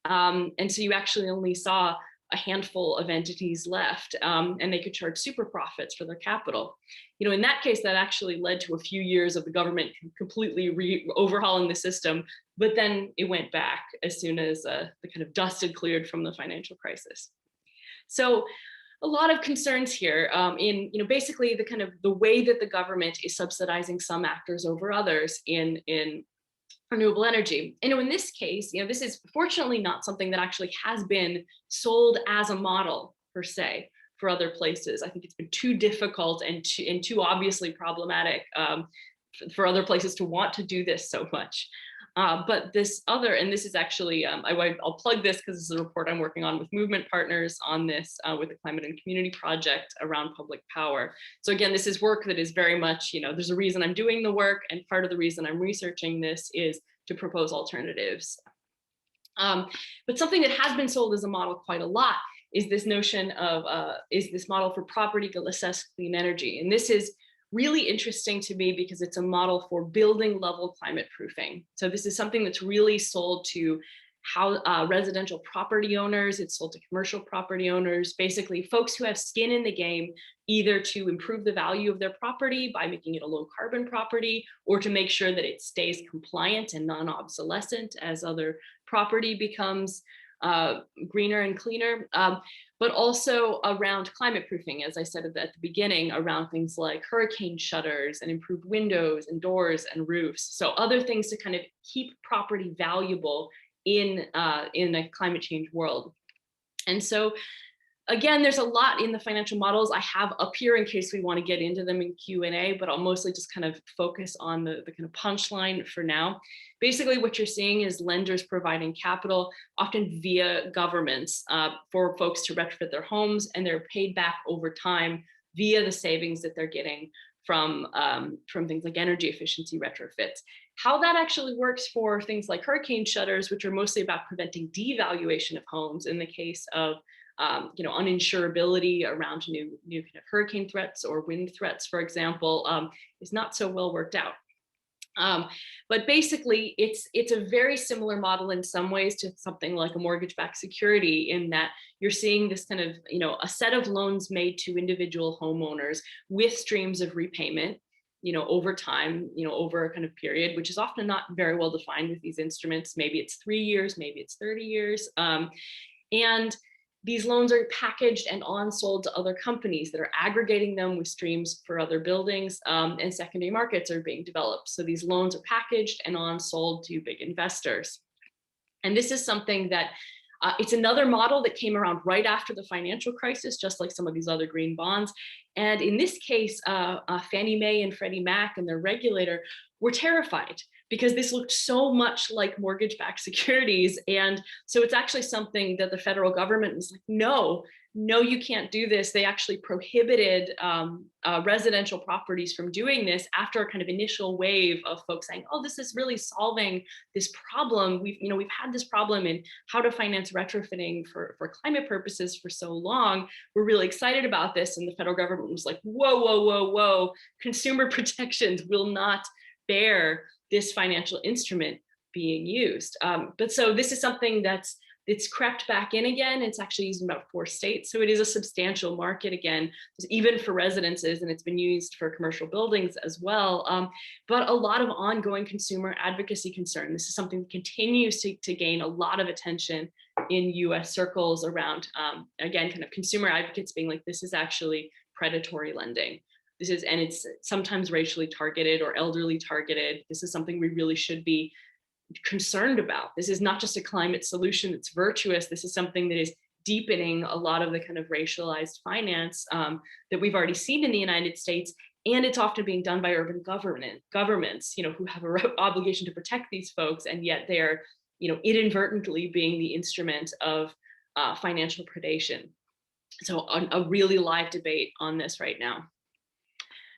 And so you actually only saw a handful of entities left, and they could charge super profits for their capital. In that case, that actually led to a few years of the government completely overhauling the system, but then it went back as soon as the kind of dust had cleared from the financial crisis. So a lot of concerns here in, basically the way that the government is subsidizing some actors over others in renewable energy. In this case, this is fortunately not something that actually has been sold as a model per se for other places. I think it's been too difficult and too obviously problematic for other places to want to do this so much. But this other, and this is actually, I'll plug this because this is a report I'm working on with movement partners on this, with the Climate and Community Project around public power. So again, this is work that is very much, there's a reason I'm doing the work, and part of the reason I'm researching this is to propose alternatives. But something that has been sold as a model quite a lot is this notion of, is this model for property assessed clean energy. And this is really interesting to me because it's a model for building level climate proofing. So this is something that's really sold to residential property owners, it's sold to commercial property owners, basically folks who have skin in the game, either to improve the value of their property by making it a low carbon property, or to make sure that it stays compliant and non-obsolescent as other property becomes greener and cleaner, but also around climate proofing, as I said at the beginning, around things like hurricane shutters and improved windows and doors and roofs. So other things to kind of keep property valuable in a climate change world. And so again, there's a lot in the financial models I have up here in case we want to get into them in Q&A, but I'll mostly just kind of focus on the kind of punchline for now. Basically, what you're seeing is lenders providing capital, often via governments, for folks to retrofit their homes, and they're paid back over time via the savings that they're getting from things like energy efficiency retrofits. How that actually works for things like hurricane shutters, which are mostly about preventing devaluation of homes in the case of uninsurability around new kind of hurricane threats or wind threats, for example, is not so well worked out. But basically, it's a very similar model in some ways to something like a mortgage-backed security, in that you're seeing this kind of, a set of loans made to individual homeowners with streams of repayment, over time, over a kind of period, which is often not very well defined with these instruments. Maybe it's 3 years, maybe it's 30 years. And these loans are packaged and on-sold to other companies that are aggregating them with streams for other buildings, and secondary markets are being developed. So these loans are packaged and on-sold to big investors. And this is something that, it's another model that came around right after the financial crisis, just like some of these other green bonds. And in this case, Fannie Mae and Freddie Mac and their regulator were terrified, because this looked so much like mortgage-backed securities. And so it's actually something that the federal government was like, no, you can't do this. They actually prohibited residential properties from doing this after a kind of initial wave of folks saying, oh, this is really solving this problem. We've had this problem in how to finance retrofitting for climate purposes for so long. We're really excited about this. And the federal government was like, whoa, consumer protections will not bear this financial instrument being used. But so this is something it's crept back in again. It's actually used in about 4 states. So it is a substantial market again, even for residences, and it's been used for commercial buildings as well. But a lot of ongoing consumer advocacy concern. This is something that continues to gain a lot of attention in US circles around, again, kind of consumer advocates being like, this is actually predatory lending. And it's sometimes racially targeted or elderly targeted. This is something we really should be concerned about. This is not just a climate solution that's virtuous. This is something that is deepening a lot of the kind of racialized finance that we've already seen in the United States. And it's often being done by urban governments, who have an obligation to protect these folks, and yet they're, inadvertently being the instrument of financial predation. So a really live debate on this right now.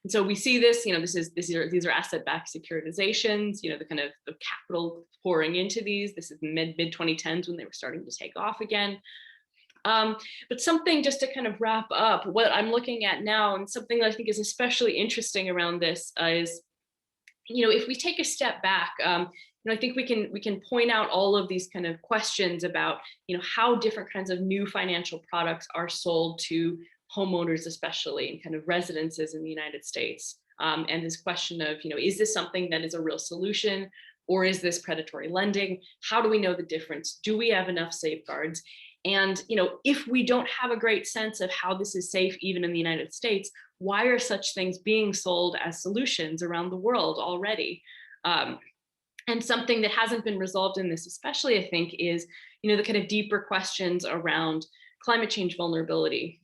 And so we see this, these are asset-backed securitizations, the kind of the capital pouring into these. This is mid 2010s when they were starting to take off again. But something just to kind of wrap up what I'm looking at now, and something that I think is especially interesting around this is, if we take a step back, I think we can point out all of these kind of questions about, how different kinds of new financial products are sold to homeowners, especially in kind of residences in the United States. And this question of, is this something that is a real solution, or is this predatory lending? How do we know the difference? Do we have enough safeguards? And, if we don't have a great sense of how this is safe, even in the United States, why are such things being sold as solutions around the world already? And something that hasn't been resolved in this, especially, I think, is, the kind of deeper questions around climate change vulnerability,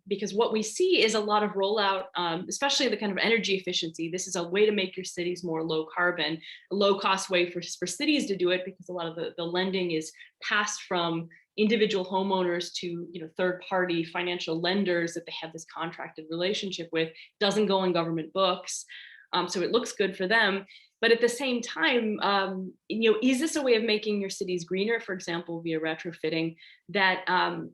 because what we see is a lot of rollout, especially the kind of energy efficiency. This is a way to make your cities more low carbon, a low cost way for cities to do it, because a lot of the lending is passed from individual homeowners to third party financial lenders that they have this contracted relationship with. Doesn't go in government books, so it looks good for them. But at the same time, is this a way of making your cities greener, for example, via retrofitting, that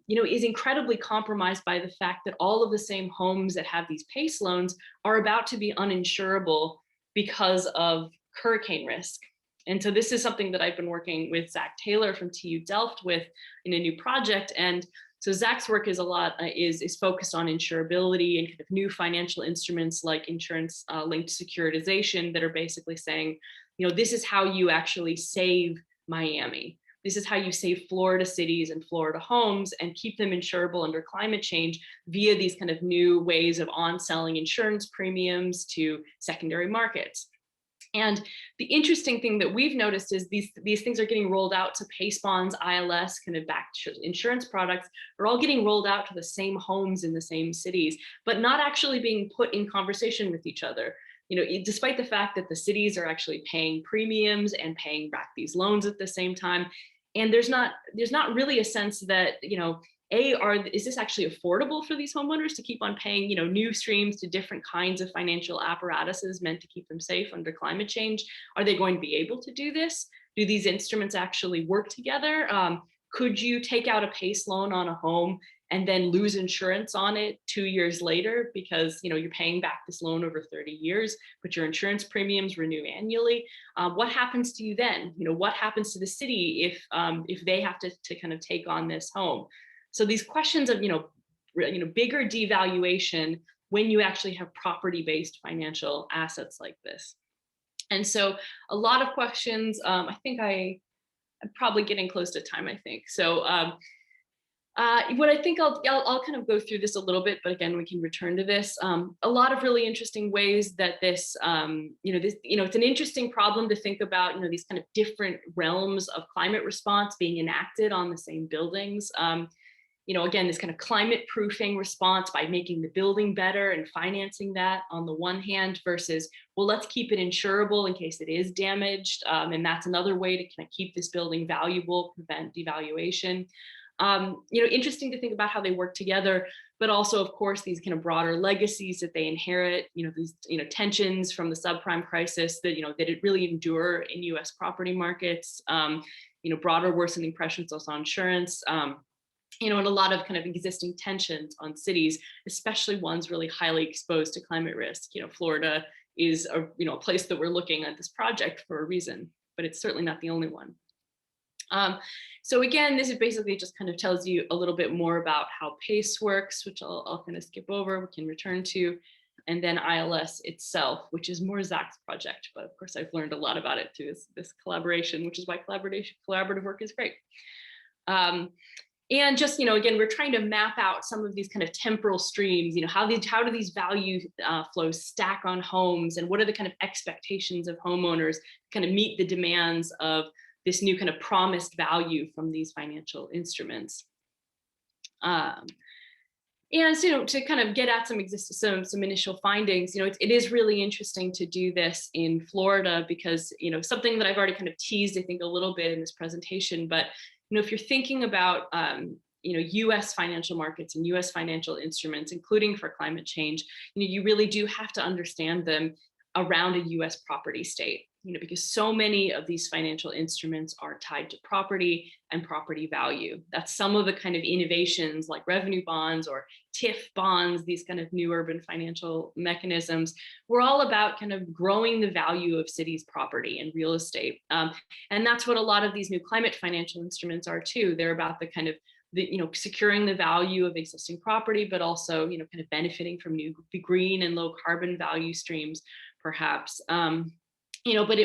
is incredibly compromised by the fact that all of the same homes that have these PACE loans are about to be uninsurable because of hurricane risk? And so this is something that I've been working with Zach Taylor from TU Delft with in a new project. And so Zach's work is is focused on insurability and kind of new financial instruments like insurance linked securitization that are basically saying, this is how you actually save Miami. This is how you save Florida cities and Florida homes and keep them insurable under climate change via these kind of new ways of on-selling insurance premiums to secondary markets. And the interesting thing that we've noticed is these things are getting rolled out to PACE bonds, ILS, kind of backed insurance products are all getting rolled out to the same homes in the same cities, but not actually being put in conversation with each other. Despite the fact that the cities are actually paying premiums and paying back these loans at the same time. And there's not really a sense that, is this actually affordable for these homeowners to keep on paying, new streams to different kinds of financial apparatuses meant to keep them safe under climate change? Are they going to be able to do this? Do these instruments actually work together? Could you take out a PACE loan on a home and then lose insurance on it 2 years later because you're paying back this loan over 30 years, but your insurance premiums renew annually? What happens to you then? What happens to the city if they have to kind of take on this home? So these questions of bigger devaluation when you actually have property-based financial assets like this. And so a lot of questions. I think I'm probably getting close to time, I think. So what I think I'll kind of go through this a little bit, but again, we can return to this. A lot of really interesting ways that this, it's an interesting problem to think about, these kind of different realms of climate response being enacted on the same buildings. again, this kind of climate proofing response by making the building better and financing that on the one hand versus, well, let's keep it insurable in case it is damaged. And that's another way to kind of keep this building valuable, prevent devaluation. Interesting to think about how they work together, but also, of course, these kind of broader legacies that they inherit, these, tensions from the subprime crisis that, that it really endure in US property markets, broader worsening pressures also on insurance, and a lot of kind of existing tensions on cities, especially ones really highly exposed to climate risk. Florida is a place that we're looking at this project for a reason, but it's certainly not the only one. So again, this is basically just kind of tells you a little bit more about how PACE works, which I'll kind of skip over, we can return to, and then ILS itself, which is more Zach's project, but of course I've learned a lot about it through this collaboration, which is why collaborative work is great. And just, again, we're trying to map out some of these kind of temporal streams, how do these value flows stack on homes, and what are the kind of expectations of homeowners to kind of meet the demands of this new kind of promised value from these financial instruments. And so, to kind of get at some initial findings, it is really interesting to do this in Florida because, something that I've already kind of teased, I think, a little bit in this presentation, but if you're thinking about, U.S. financial markets and U.S. financial instruments, including for climate change, you really do have to understand them around a U.S. property state, because so many of these financial instruments are tied to property and property value. That's some of the kind of innovations like revenue bonds or TIF bonds, these kind of new urban financial mechanisms. We're all about kind of growing the value of cities' property and real estate. And that's what a lot of these new climate financial instruments are too. They're about the kind of securing the value of existing property, but also, kind of benefiting from new green and low carbon value streams, perhaps. But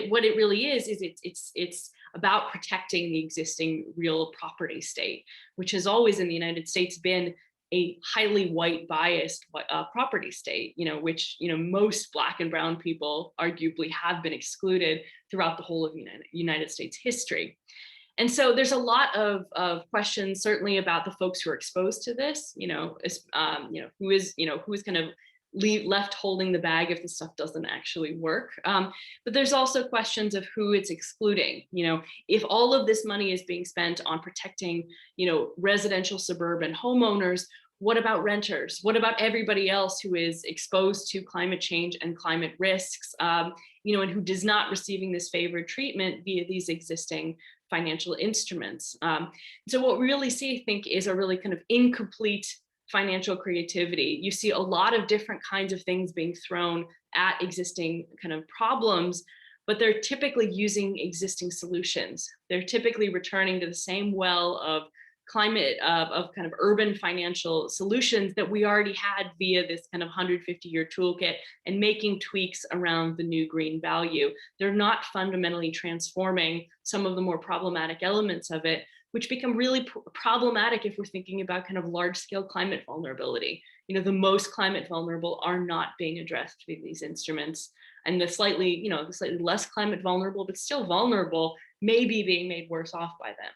what it really is it's about protecting the existing real property state, which has always in the United States been a highly white biased property state, which, most Black and brown people arguably have been excluded throughout the whole of United States history. And so there's a lot of questions certainly about the folks who are exposed to this, who is kind of left holding the bag if the stuff doesn't actually work. But there's also questions of who it's excluding. If all of this money is being spent on protecting, residential suburban homeowners, what about renters? What about everybody else who is exposed to climate change and climate risks, and who does not receiving this favored treatment via these existing financial instruments? So what we really see, I think, is a really kind of incomplete financial creativity. You see a lot of different kinds of things being thrown at existing kind of problems, but they're typically using existing solutions. They're typically returning to the same well of climate, of kind of urban financial solutions that we already had via this kind of 150-year toolkit, and making tweaks around the new green value. They're not fundamentally transforming some of the more problematic elements of it, which become really problematic if we're thinking about kind of large-scale climate vulnerability. The most climate vulnerable are not being addressed with these instruments, and the slightly less climate vulnerable, but still vulnerable, may be being made worse off by them.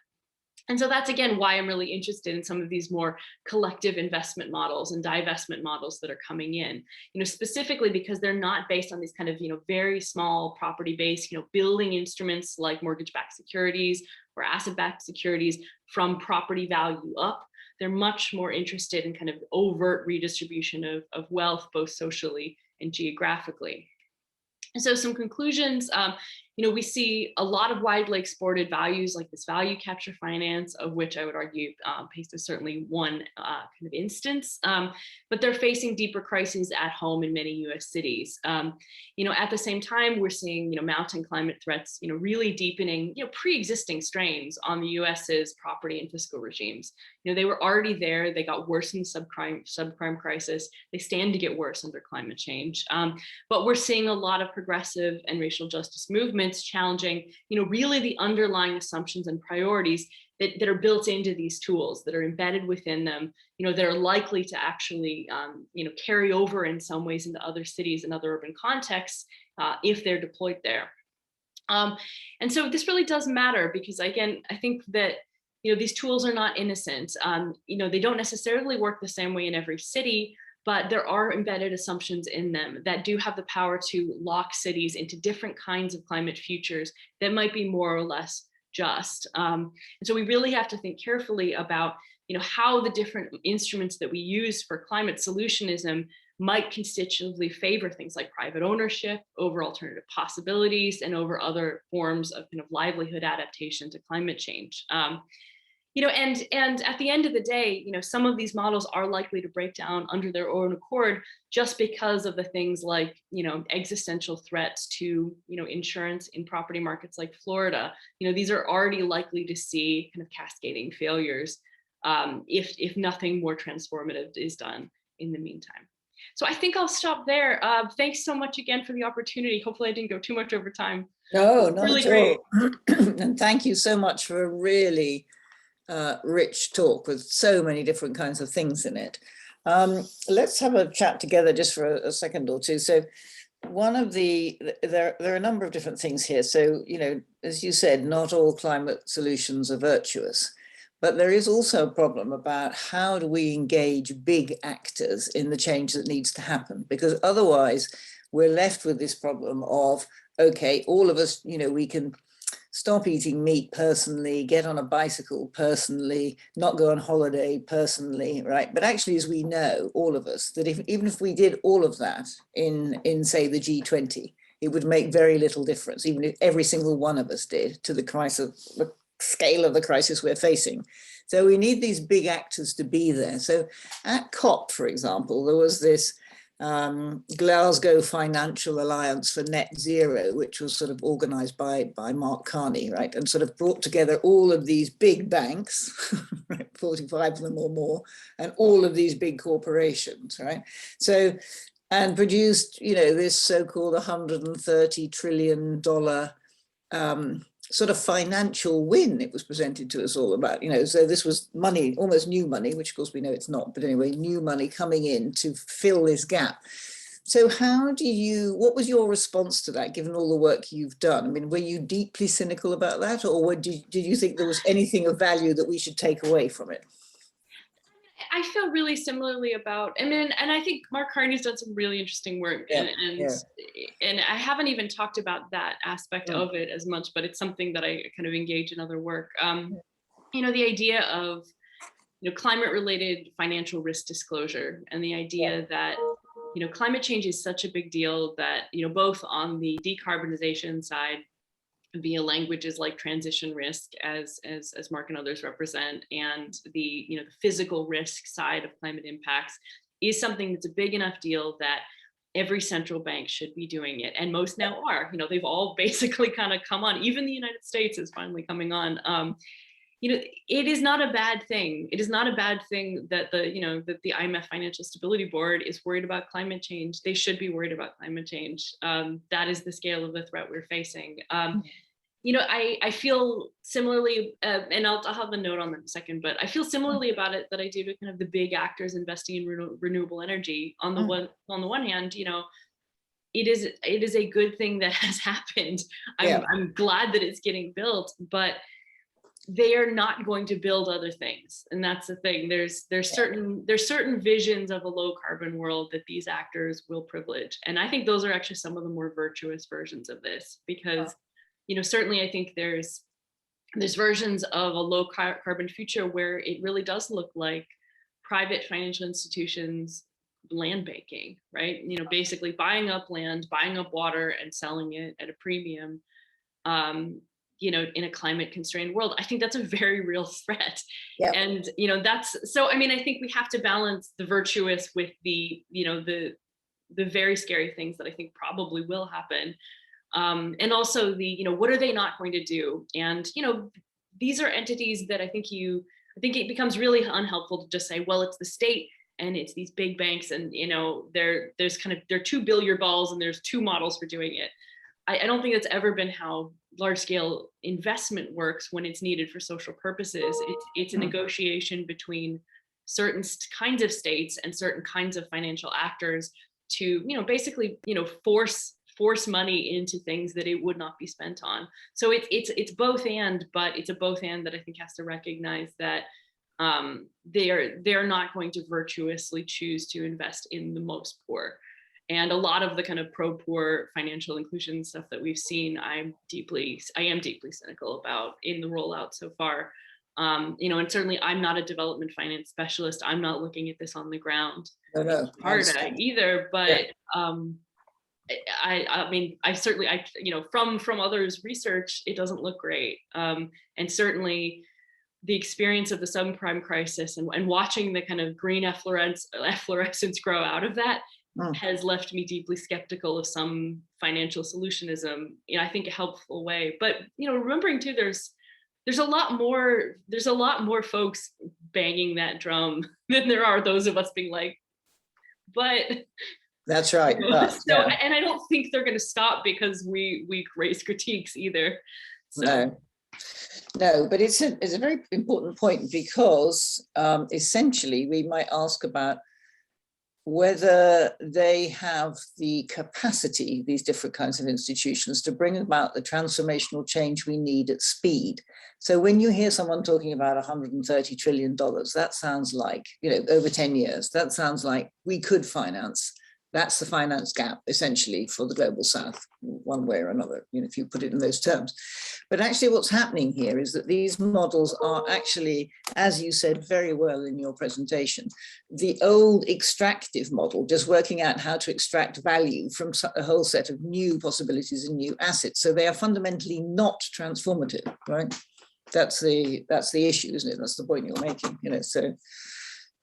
And so that's, again, why I'm really interested in some of these more collective investment models and divestment models that are coming in, specifically because they're not based on these kind of, very small property-based, building instruments like mortgage-backed securities or asset-backed securities from property value up. They're much more interested in kind of overt redistribution of wealth, both socially and geographically. And so some conclusions, we see a lot of widely exported values like this value capture finance, of which I would argue PACE is certainly one kind of instance, but they're facing deeper crises at home in many US cities. At the same time, we're seeing, mounting climate threats, really deepening, pre-existing strains on the US's property and fiscal regimes. They were already there, they got worse in the subprime crisis, they stand to get worse under climate change. But we're seeing a lot of progressive and racial justice movements challenging, really the underlying assumptions and priorities that are built into these tools, that are embedded within them, that are likely to actually, carry over in some ways into other cities and other urban contexts if they're deployed there. And so this really does matter because, again, I think that, these tools are not innocent. They don't necessarily work the same way in every city, but there are embedded assumptions in them that do have the power to lock cities into different kinds of climate futures that might be more or less just. And so we really have to think carefully about how the different instruments that we use for climate solutionism might constitutively favor things like private ownership over alternative possibilities and over other forms of kind of livelihood adaptation to climate change. And at the end of the day, some of these models are likely to break down under their own accord just because of the things like, existential threats to, insurance in property markets like Florida. These are already likely to see kind of cascading failures if nothing more transformative is done in the meantime. So I think I'll stop there. Thanks so much again for the opportunity. Hopefully I didn't go too much over time. No, not really at all. And thank you so much for a really rich talk with so many different kinds of things in it. Let's have a chat together just for a second or two. So there are a number of different things here. So, as you said, not all climate solutions are virtuous. But there is also a problem about how do we engage big actors in the change that needs to happen? Because otherwise we're left with this problem of, okay, all of us, we can stop eating meat personally, get on a bicycle personally, not go on holiday personally, right? But actually, as we know, all of us, that even if we did all of that in say, the G20, it would make very little difference, even if every single one of us did, to the crisis, the scale of the crisis we're facing. So we need these big actors to be there. So at COP, for example, there was this Glasgow Financial Alliance for Net Zero, which was sort of organized by Mark Carney, right? And sort of brought together all of these big banks, right? 45 of them or more, and all of these big corporations, right? So, and produced, this so-called $130 trillion sort of financial win it was presented to us all about, so this was money, almost new money, which of course we know it's not, but anyway, new money coming in to fill this gap. So what was your response to that, given all the work you've done? I mean, were you deeply cynical about that, or did you think there was anything of value that we should take away from it? I feel really similarly about, and I think Mark Carney's done some really interesting work, and I haven't even talked about that aspect of it as much, but it's something that I kind of engage in other work. The idea of climate-related financial risk disclosure, and the idea that climate change is such a big deal that both on the decarbonization side, via languages like transition risk, as Mark and others represent, and the physical risk side of climate impacts, is something that's a big enough deal that every central bank should be doing it, and most now are. They've all basically kind of come on. Even the United States is finally coming on. It is not a bad thing. It is not a bad thing that that the IMF Financial Stability Board is worried about climate change. They should be worried about climate change. That is the scale of the threat we're facing. I feel similarly, and I'll have a note on that in a second, but I feel similarly about it that I do to kind of the big actors investing in renewable energy. On the one hand, it is a good thing that has happened. I'm glad that it's getting built, but they are not going to build other things, and that's the thing. There's certain visions of a low carbon world that these actors will privilege, and I think those are actually some of the more virtuous versions of this, because certainly I think there's versions of a low carbon future where it really does look like private financial institutions land banking, right? Basically buying up land, buying up water, and selling it at a premium. In a climate constrained world. I think that's a very real threat. Yep. And that's so. I think we have to balance the virtuous with the very scary things that I think probably will happen. And also what are they not going to do? And, these are entities that I think it becomes really unhelpful to just say, well, it's the state and it's these big banks, and, there are two billiard balls and there's two models for doing it. I don't think that's ever been how large scale investment works when it's needed for social purposes. It's a negotiation between certain kinds of states and certain kinds of financial actors to, basically, force force money into things that it would not be spent on. So it's both and, but it's a both and that I think has to recognize that they're not going to virtuously choose to invest in the most poor. And a lot of the kind of pro-poor financial inclusion stuff that we've seen, I am deeply cynical about in the rollout so far. You know, and certainly I'm not a development finance specialist. I'm not looking at this on the ground hard either, but yeah. I mean, you know, from others' research, it doesn't look great. And certainly the experience of the subprime crisis and watching the kind of green efflorescence grow out of that has left me deeply skeptical of some financial solutionism, you know, I think a helpful way. But, you know, remembering too, there's a lot more folks banging that drum than there are those of us being like, but that's right. You know, so, and I don't think they're going to stop because we raise critiques either. So. No, but it's a very important point, because essentially we might ask about whether they have the capacity, these different kinds of institutions, to bring about the transformational change we need at speed. So when you hear someone talking about $130 trillion, that sounds like, you know, over 10 years, that sounds like we could finance. That's the finance gap, essentially, for the global south, one way or another, you know, if you put it in those terms. But actually what's happening here is that these models are actually, as you said very well in your presentation, the old extractive model, just working out how to extract value from a whole set of new possibilities and new assets. So they are fundamentally not transformative, right? That's the issue, isn't it? That's the point you're making, you know, so.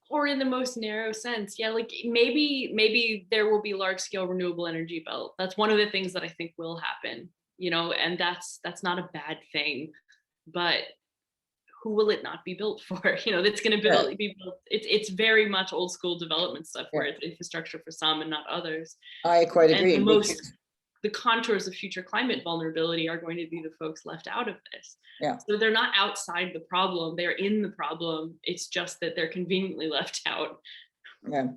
Or in the most narrow sense, yeah, like maybe there will be large scale renewable energy built. That's one of the things that I think will happen, you know, and that's not a bad thing, but who will it not be built for? You know, that's going to be built. It's very much old school development stuff where it's infrastructure for some and not others. I quite agree. And the contours of future climate vulnerability are going to be the folks left out of this. Yeah. So they're not outside the problem, they're in the problem. It's just that they're conveniently left out. Yeah,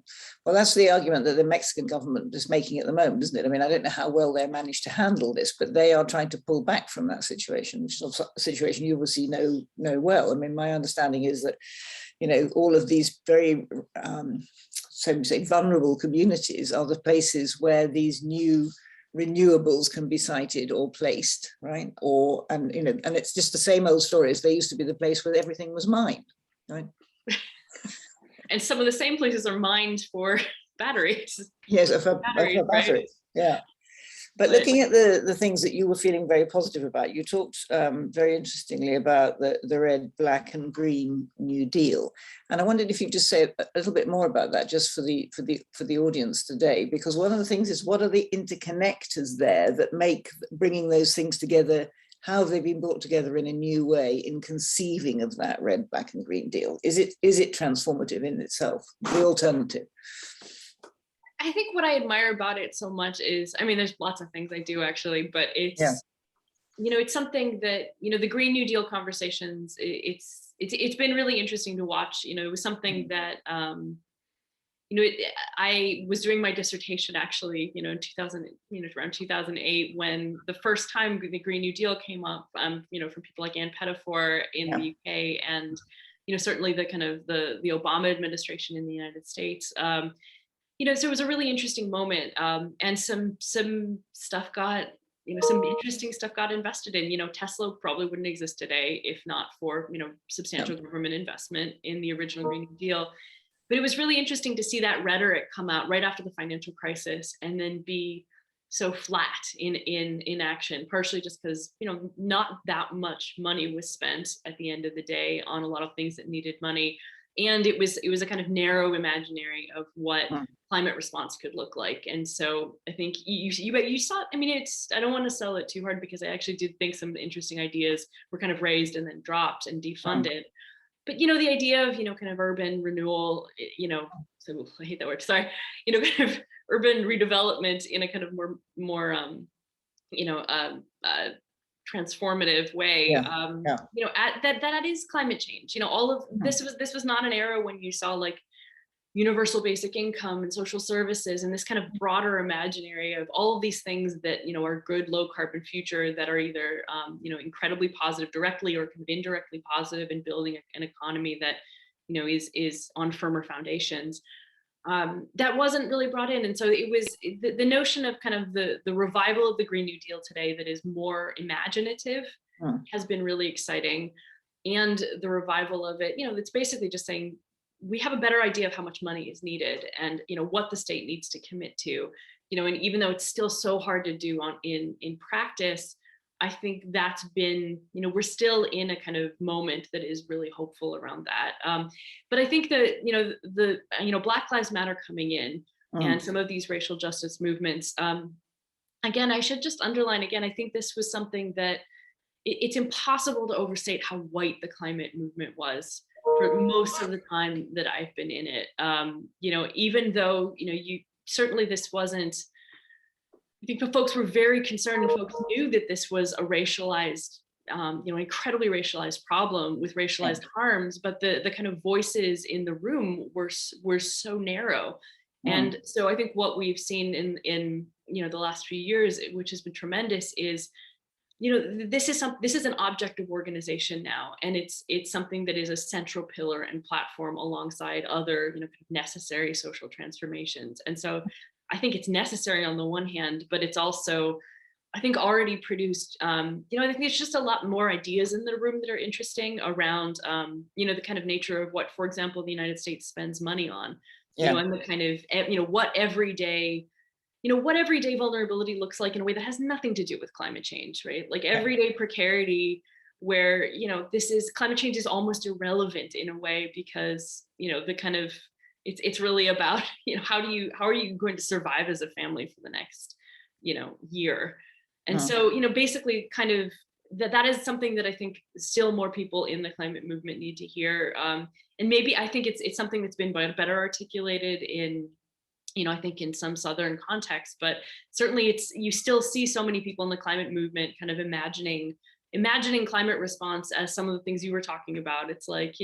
well, that's the argument that the Mexican government is making at the moment, isn't it? I mean, I don't know how well they managed to handle this, but they are trying to pull back from that situation, which is a situation you obviously know well. I mean, my understanding is that, you know, all of these very, so to say, vulnerable communities are the places where these new renewables can be sited or placed, right? And you know, and it's just the same old story as they used to be the place where everything was mined, right? And some of the same places are mined for batteries. Yes, for batteries, right? Yeah. But looking at the things that you were feeling very positive about, you talked very interestingly about the red, black, and green New Deal, and I wondered if you'd just say a little bit more about that, just for the audience today, because one of the things is, what are the interconnectors there that make bringing those things together? How have they been brought together in a new way in conceiving of that red, black, and green deal? Is it transformative in itself, the alternative? I think what I admire about it so much is, I mean, there's lots of things I do actually, but it's, you know, it's something that, you know, the Green New Deal conversations, it's been really interesting to watch. You know, it was something that, you know, I was doing my dissertation actually, you know, in 2000, you know, around 2008, when the first time the Green New Deal came up, you know, from people like Ann Pettifor in the UK, and, you know, certainly the kind of the Obama administration in the United States. You know, so it was a really interesting moment, and some stuff got, you know, some interesting stuff got invested in. You know, Tesla probably wouldn't exist today if not for, you know, substantial government investment in the original Green New Deal. But it was really interesting to see that rhetoric come out right after the financial crisis and then be so flat in action, partially just because, you know, not that much money was spent at the end of the day on a lot of things that needed money. And it was a kind of narrow imaginary of what climate response could look like. And so I think you saw, I mean, I don't want to sell it too hard, because I actually did think some interesting ideas were kind of raised and then dropped and defunded. But, you know, the idea of, you know, kind of urban renewal, you know, so I hate that word, sorry, you know, kind of urban redevelopment in a kind of more you know, transformative way, you know, that is climate change. You know, all of this was not an era when you saw like universal basic income and social services and this kind of broader imaginary of all of these things that, are good low carbon future that are either, incredibly positive directly or kind of indirectly positive in building an economy that, is on firmer foundations. That wasn't really brought in. And so it was the notion of kind of the revival of the Green New Deal today that is more imaginative has been really exciting. And the revival of it, it's basically just saying, we have a better idea of how much money is needed and, what the state needs to commit to, and even though it's still so hard to do in practice, I think that's been, we're still in a kind of moment that is really hopeful around that. But I think that, the Black Lives Matter coming in and some of these racial justice movements, again, I should just underline again, I think this was something that it's impossible to overstate how white the climate movement was for most of the time that I've been in it. Even though, certainly this wasn't, I think the folks were very concerned and folks knew that this was a racialized, incredibly racialized problem with racialized harms, but the kind of voices in the room were so narrow. And so I think what we've seen in the last few years, which has been tremendous, is this is an object of organization now, and it's something that is a central pillar and platform alongside other necessary social transformations. And so I think it's necessary on the one hand, but it's also, I think, already produced, I think there's just a lot more ideas in the room that are interesting around, the kind of nature of what, for example, the United States spends money on, and the kind of, what everyday vulnerability looks like in a way that has nothing to do with climate change, right? Like everyday precarity where, climate change is almost irrelevant in a way because, the kind of, it's really about, how are you going to survive as a family for the next, year? And so, basically kind of that is something that I think still more people in the climate movement need to hear. And maybe I think it's something that's been better articulated in, I think in some Southern contexts, but certainly you still see so many people in the climate movement kind of imagining climate response as some of the things you were talking about. It's like,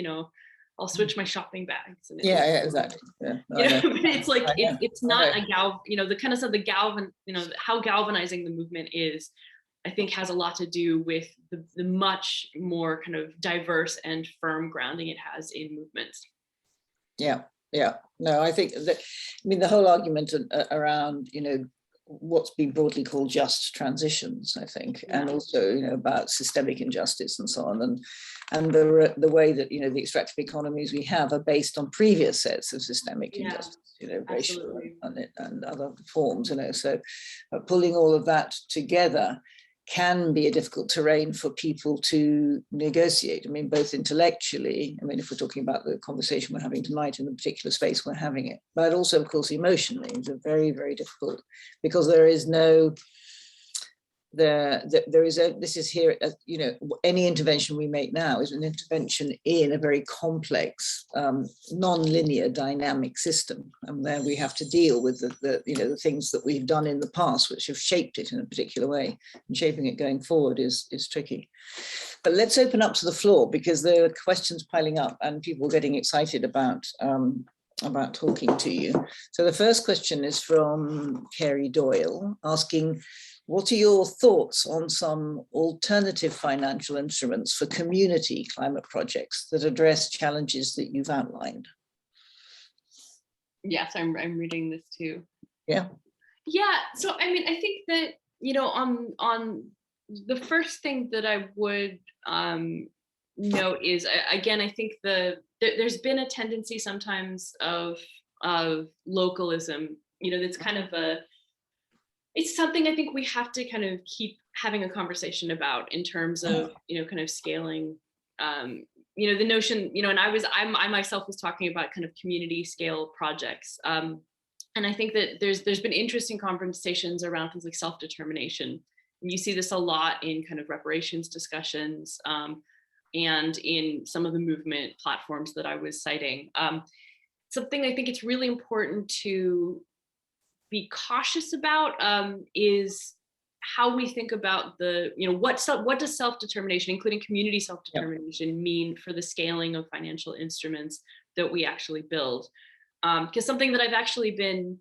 I'll switch my shopping bags. And exactly. Yeah, but it's like, it's not the kind of stuff, how galvanizing the movement is, I think has a lot to do with the much more kind of diverse and firm grounding it has in movements. Yeah, no, I think that, the whole argument around, what's been broadly called just transitions, I think, and also, about systemic injustice and so on, and the way that, the extractive economies we have are based on previous sets of systemic injustice, racial and other forms, so pulling all of that together can be a difficult terrain for people to negotiate. Both intellectually, if we're talking about the conversation we're having tonight in the particular space we're having it, but also, of course, emotionally, it's very, very difficult because there is no, this is here, any intervention we make now is an intervention in a very complex, non-linear dynamic system. And there we have to deal with the things that we've done in the past, which have shaped it in a particular way, and shaping it going forward is tricky. But let's open up to the floor because there are questions piling up and people getting excited about talking to you. So the first question is from Kerry Doyle asking, what are your thoughts on some alternative financial instruments for community climate projects that address challenges that you've outlined? Yes, I'm reading this too. Yeah. So I think that on the first thing that I would note is, again, I think there's been a tendency sometimes of localism. That's kind of it's something I think we have to kind of keep having a conversation about in terms of, kind of scaling, the notion, and I myself was talking about kind of community scale projects. And I think that there's been interesting conversations around things like self-determination. And you see this a lot in kind of reparations discussions and in some of the movement platforms that I was citing. Something I think it's really important to be cautious about is how we think about what does self-determination, including community self-determination, mean for the scaling of financial instruments that we actually build. Because something that I've actually been,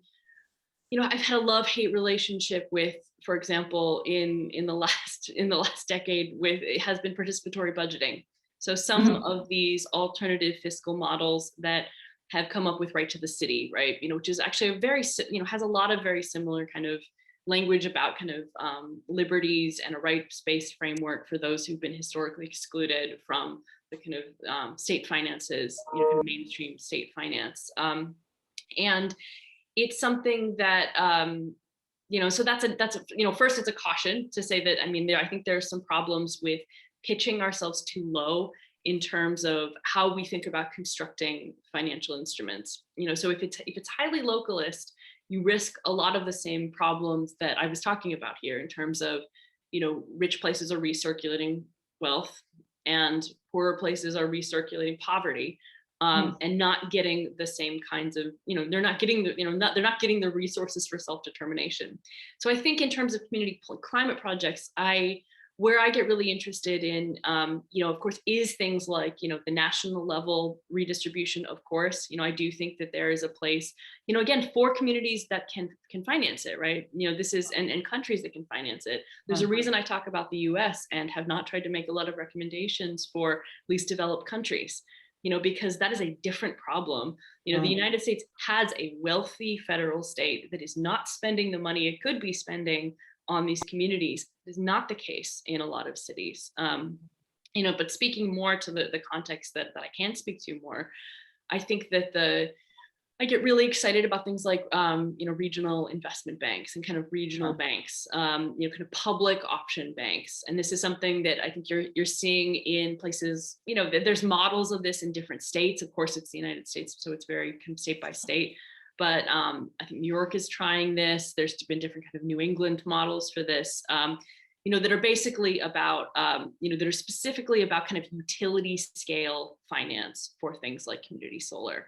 I've had a love-hate relationship with, for example, in the last decade, with it has been participatory budgeting. So some of these alternative fiscal models that have come up with right to the city, right, which is actually a very, has a lot of very similar kind of language about kind of liberties and a rights-based framework for those who've been historically excluded from the kind of state finances, kind of mainstream state finance. And it's something that, so that's first it's a caution to say that, I think there's some problems with pitching ourselves too low in terms of how we think about constructing financial instruments. So if it's highly localist, you risk a lot of the same problems that I was talking about here in terms of, rich places are recirculating wealth and poorer places are recirculating poverty. And not getting the same kinds of, they're not getting they're not getting the resources for self-determination. So I think in terms of community climate projects, where I get really interested in, of course, is things like, the national level redistribution, of course. I do think that there is a place, again, for communities that can finance it, right? This is, and countries that can finance it. There's a reason I talk about the US and have not tried to make a lot of recommendations for least developed countries, because that is a different problem. The United States has a wealthy federal state that is not spending the money it could be spending on these communities. It is not the case in a lot of cities. But speaking more to the context that I can speak to more, I think that I get really excited about things like, regional investment banks and kind of regional banks, kind of public option banks. And this is something that I think you're seeing in places, there's models of this in different states. Of course, it's the United States, so it's very kind of state by state. But I think New York is trying this. There's been different kind of New England models for this, that are basically about, that are specifically about kind of utility scale finance for things like community solar.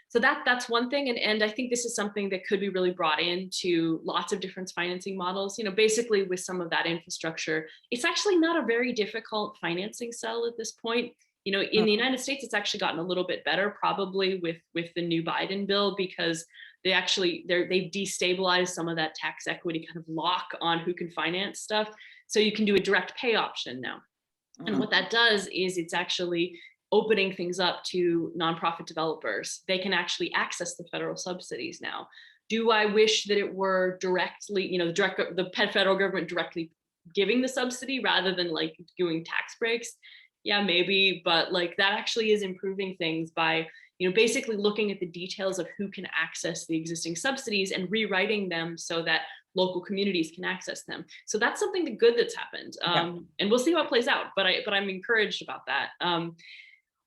So that's one thing. And I think this is something that could be really brought into lots of different financing models, basically with some of that infrastructure. It's actually not a very difficult financing cell at this point. In the United States, it's actually gotten a little bit better, probably with the new Biden bill, because they've destabilized some of that tax equity kind of lock on who can finance stuff. So you can do a direct pay option now. And what that does is it's actually opening things up to nonprofit developers. They can actually access the federal subsidies now. Do I wish that it were directly, the federal government directly giving the subsidy rather than like doing tax breaks? Yeah, maybe, but like that actually is improving things by, basically looking at the details of who can access the existing subsidies and rewriting them so that local communities can access them. So that's something good that's happened. And we'll see how it plays out, but I'm encouraged about that.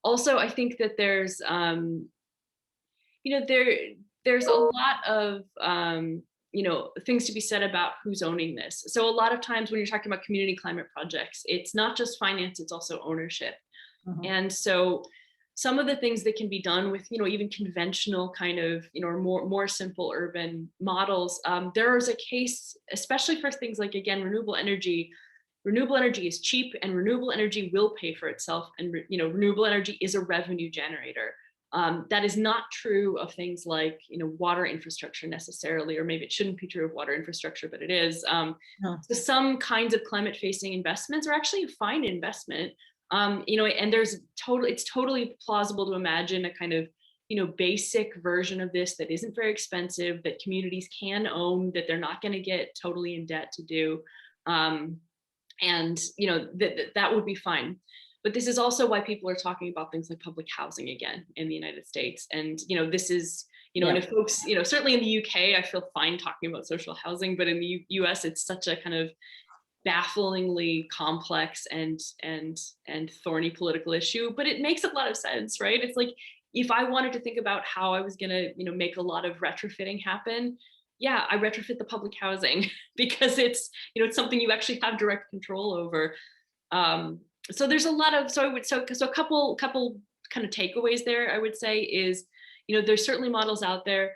Also, I think that there's, there's a lot of, things to be said about who's owning this. So a lot of times when you're talking about community climate projects, it's not just finance, it's also ownership. And so some of the things that can be done with, even conventional kind of, more simple urban models, there is a case, especially for things like, again, renewable energy. Renewable energy is cheap and renewable energy will pay for itself. And, renewable energy is a revenue generator. That is not true of things like, water infrastructure necessarily, or maybe it shouldn't be true of water infrastructure, but it is. So some kinds of climate facing investments are actually a fine investment. And it's totally plausible to imagine a kind of, basic version of this that isn't very expensive, that communities can own, that they're not going to get totally in debt to do. That would be fine. But this is also why people are talking about things like public housing again in the United States. And, this is, and if folks, certainly in the UK, I feel fine talking about social housing, but in the US, it's such a kind of bafflingly complex and thorny political issue, but it makes a lot of sense, right? It's like, if I wanted to think about how I was going to, make a lot of retrofitting happen, yeah, I retrofit the public housing because it's, it's something you actually have direct control over. So there's a lot of, so a couple kind of takeaways there, I would say is, there's certainly models out there.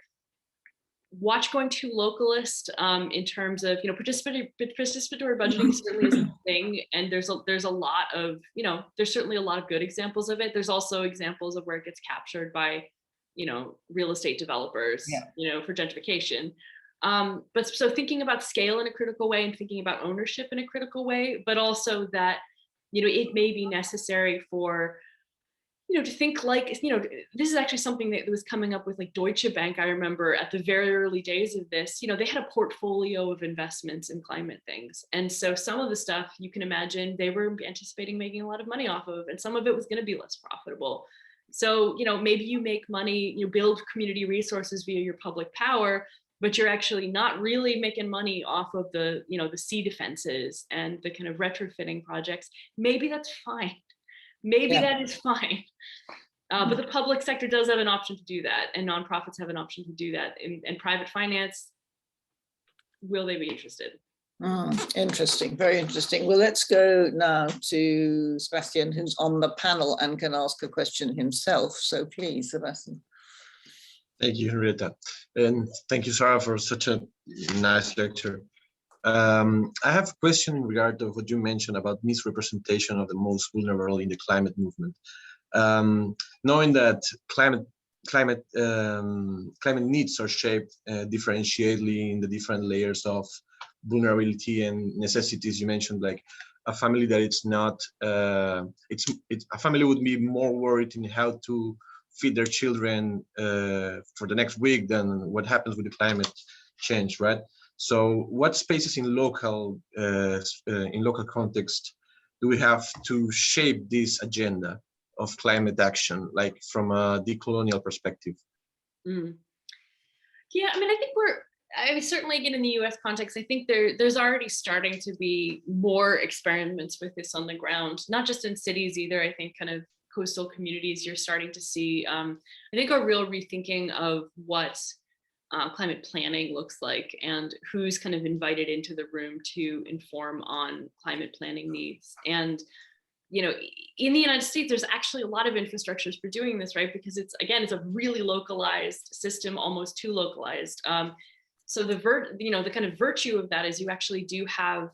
Watch going too localist in terms of, participatory budgeting certainly is a thing. And there's a lot of, there's certainly a lot of good examples of it. There's also examples of where it gets captured by real estate developers, Yeah. for gentrification. But so thinking about scale in a critical way and thinking about ownership in a critical way, but also that, it may be necessary for, to think like, this is actually something that was coming up with like Deutsche Bank. I remember at the very early days of this, they had a portfolio of investments in climate things. And so some of the stuff you can imagine they were anticipating making a lot of money off of, and some of it was going to be less profitable. So, maybe you make money, you build community resources via your public power, but you're actually not really making money off of the, the sea defenses and the kind of retrofitting projects. Maybe that's fine. Maybe that is fine. But the public sector does have an option to do that, and nonprofits have an option to do that. And private finance, will they be interested? Interesting, very interesting. Well, let's go now to Sebastian, who's on the panel and can ask a question himself. So please, Sebastian. Thank you, Henrietta. And thank you, Sarah, for such a nice lecture. I have a question in regard to what you mentioned about misrepresentation of the most vulnerable in the climate movement. Knowing that climate needs are shaped differentiately in the different layers of vulnerability and necessities you mentioned, like a family that it's not, a family would be more worried in how to feed their children for the next week than what happens with the climate change, right? So what spaces in local context do we have to shape this agenda of climate action, like from a decolonial perspective? Yeah, I mean, I think certainly again in the US context, I think there's already starting to be more experiments with this on the ground, not just in cities either. I think kind of coastal communities, you're starting to see, I think, a real rethinking of what climate planning looks like and who's kind of invited into the room to inform on climate planning needs. And, in the United States, there's actually a lot of infrastructures for doing this, right? Because it's a really localized system, almost too localized. So the kind of virtue of that is you actually do have,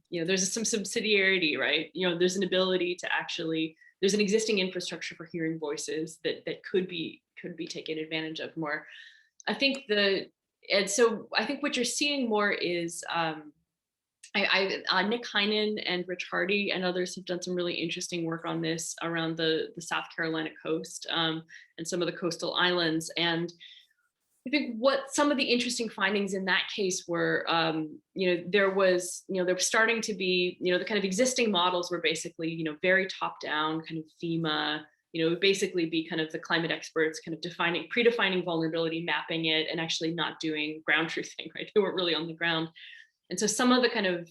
there's some subsidiarity, right? There's an ability to actually, there's an existing infrastructure for hearing voices that could be taken advantage of more. I think what you're seeing more is Nick Heinen and Rich Hardy and others have done some really interesting work on this around the South Carolina coast and some of the coastal islands. And I think what some of the interesting findings in that case were, there were starting to be, the kind of existing models were basically, very top down, kind of FEMA, basically be kind of the climate experts kind of predefining vulnerability, mapping it, and actually not doing ground truthing, right? They weren't really on the ground. And so some of the kind of,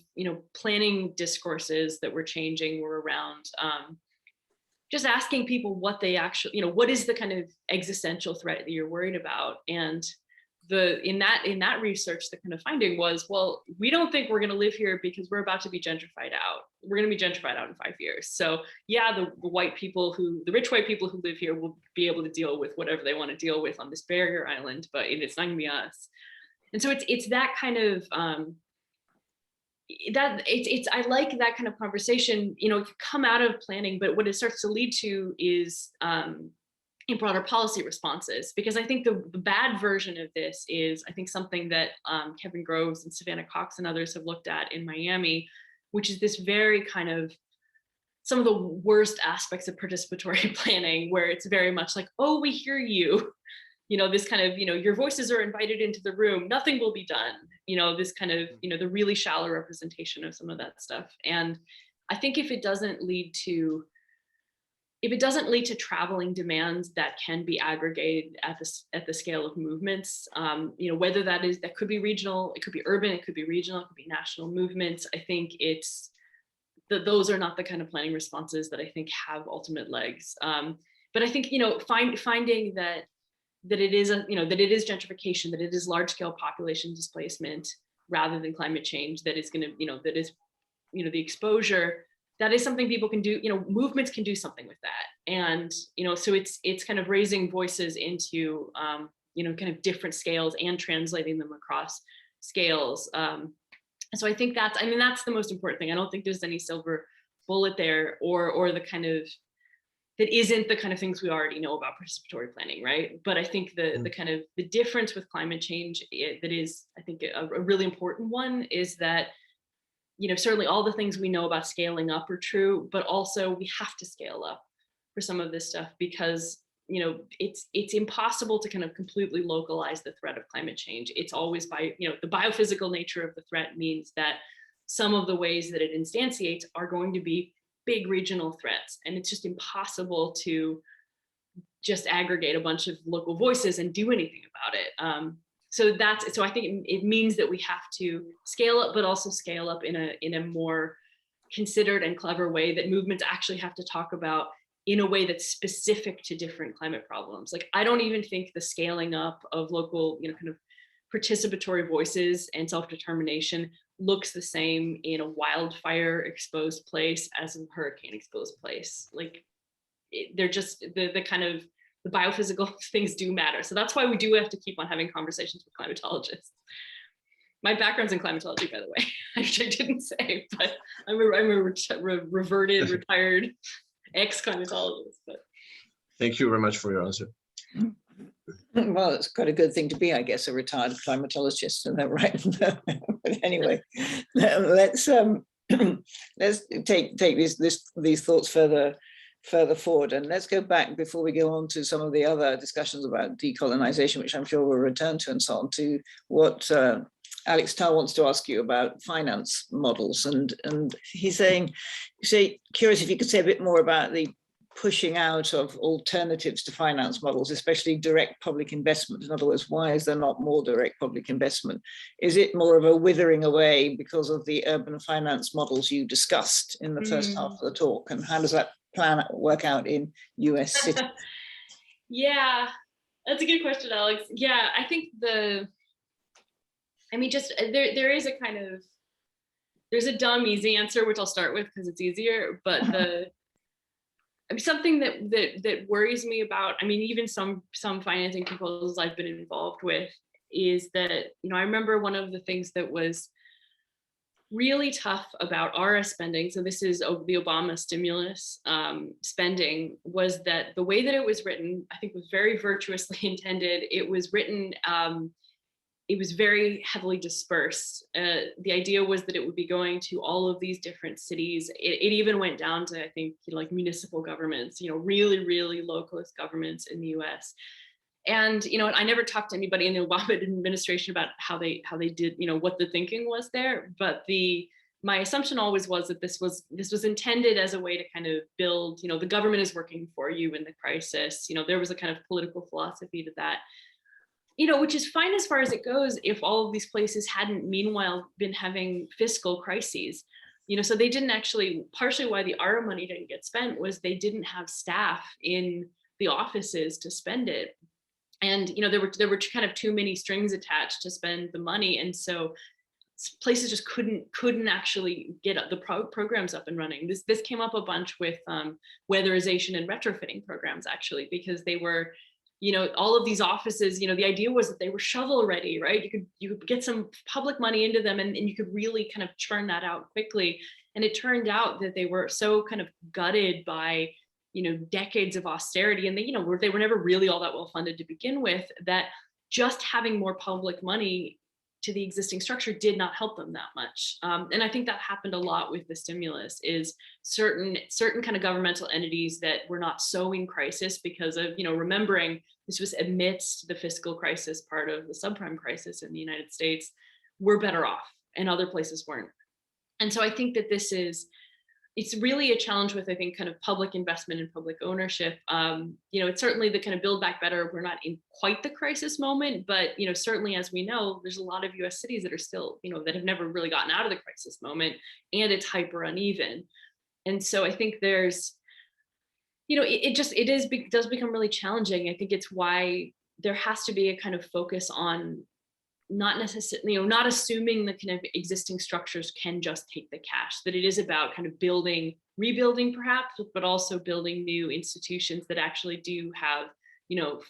planning discourses that were changing were around just asking people what they actually, what is the kind of existential threat that you're worried about? And in that research, the kind of finding was, well, we don't think we're going to live here because we're about to be gentrified out. We're going to be gentrified out in 5 years. So yeah, the rich white people who live here will be able to deal with whatever they want to deal with on this barrier island, but it's not going to be us. And so it's that kind of, I like that kind of conversation, come out of planning, but what it starts to lead to is in broader policy responses, because I think the bad version of this is, I think, something that Kevin Groves and Savannah Cox and others have looked at in Miami, which is this very kind of some of the worst aspects of participatory planning, where it's very much like, oh, we hear you, this kind of, your voices are invited into the room, nothing will be done, this kind of, the really shallow representation of some of that stuff. And I think if it doesn't lead to traveling demands that can be aggregated at the scale of movements, whether that could be regional, it could be urban, it could be regional, it could be national movements, I think those are not the kind of planning responses that I think have ultimate legs. But I think, finding that it is gentrification, that it is large scale population displacement rather than climate change, that is going to, the exposure, that is something people can do, movements can do something with that. And, so it's kind of raising voices into, kind of different scales and translating them across scales. So I think that's the most important thing. I don't think there's any silver bullet there or the kind of, that isn't the kind of things we already know about participatory planning, right? But I think the kind of the difference with climate change that is, I think, a really important one is that, you know, certainly all the things we know about scaling up are true, but also we have to scale up for some of this stuff because, you know, it's impossible to kind of completely localize the threat of climate change. It's always by, you know, the biophysical nature of the threat means that some of the ways that it instantiates are going to be big regional threats. And it's just impossible to just aggregate a bunch of local voices and do anything about it. So I think it means that we have to scale up, but also scale up in a more considered and clever way that movements actually have to talk about in a way that's specific to different climate problems. Like, I don't even think the scaling up of local, you know, kind of participatory voices and self-determination looks the same in a wildfire exposed place as in a hurricane exposed place. Like, they're just the kind of the biophysical things do matter. So that's why we do have to keep on having conversations with climatologists. My background's in climatology, by the way, which I didn't say, but I'm a reverted, retired ex-climatologist. But Thank you very much for your answer. Well, it's quite a good thing to be, I guess, a retired climatologist, isn't that right? But anyway, let's take these thoughts further forward, and let's go back before we go on to some of the other discussions about decolonization, which I'm sure we'll return to, and so on, to what Alex Tal wants to ask you about finance models, and he's saying, curious if you could say a bit more about the pushing out of alternatives to finance models, especially direct public investment. In other words, why is there not more direct public investment? Is it more of a withering away because of the urban finance models you discussed in the first half of the talk? And how does that plan work out in US cities? Yeah, that's a good question, Alex. Yeah, I think just there is a kind of, there's a dumb easy answer, which I'll start with because it's easier, but something that worries me about, even some financing proposals I've been involved with, is that, I remember one of the things that was really tough about RS spending, so this is the Obama stimulus spending, was that the way that it was written, I think, was very virtuously intended. It was written, it was very heavily dispersed. The idea was that it would be going to all of these different cities. It even went down to, I think, like municipal governments, really, really localist governments in the US. And, I never talked to anybody in the Obama administration about how they did, what the thinking was there. But my assumption always was that this was intended as a way to kind of build, the government is working for you in the crisis. There was a kind of political philosophy to that. Which is fine as far as it goes if all of these places hadn't meanwhile been having fiscal crises. So they didn't actually, partially why the ARA money didn't get spent was they didn't have staff in the offices to spend it. And, there were kind of too many strings attached to spend the money. And so places just couldn't actually get the programs up and running. This came up a bunch with weatherization and retrofitting programs, actually, because they were, all of these offices, the idea was that they were shovel ready, right? You could get some public money into them and you could really kind of churn that out quickly. And it turned out that they were so kind of gutted by, decades of austerity, and they were never really all that well funded to begin with, that just having more public money to the existing structure did not help them that much. And I think that happened a lot with the stimulus, is certain kind of governmental entities that were not so in crisis because of, remembering this was amidst the fiscal crisis, part of the subprime crisis in the United States, were better off and other places weren't. And so I think that it's really a challenge with, I think, kind of public investment and public ownership. It's certainly the kind of Build Back Better. We're not in quite the crisis moment, but, certainly, as we know, there's a lot of US cities that are still, that have never really gotten out of the crisis moment, and it's hyper uneven. And so I think there's, it does become really challenging. I think it's why there has to be a kind of focus on not necessarily, not assuming the kind of existing structures can just take the cash, that it is about kind of rebuilding perhaps, but also building new institutions that actually do have,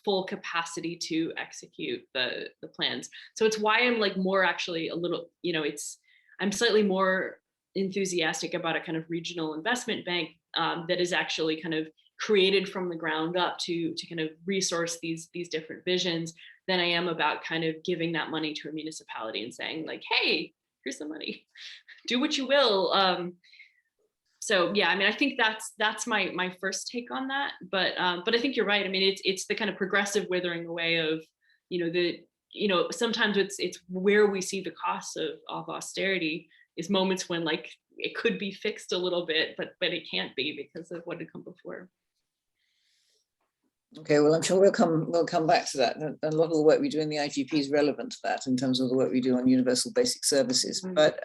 full capacity to execute the plans. So it's why I'm like more actually a little, I'm slightly more enthusiastic about a kind of regional investment bank that is actually kind of created from the ground up to kind of resource these different visions than I am about kind of giving that money to a municipality and saying like, hey, here's the money, do what you will. So yeah, I mean, I think that's my first take on that. But I think you're right. I mean, it's the kind of progressive withering away of, sometimes it's where we see the costs of austerity is moments when like it could be fixed a little bit, but it can't be because of what had come before. Okay, well, I'm sure we'll come back to that. A lot of the work we do in the IGP is relevant to that in terms of the work we do on universal basic services. Mm-hmm. But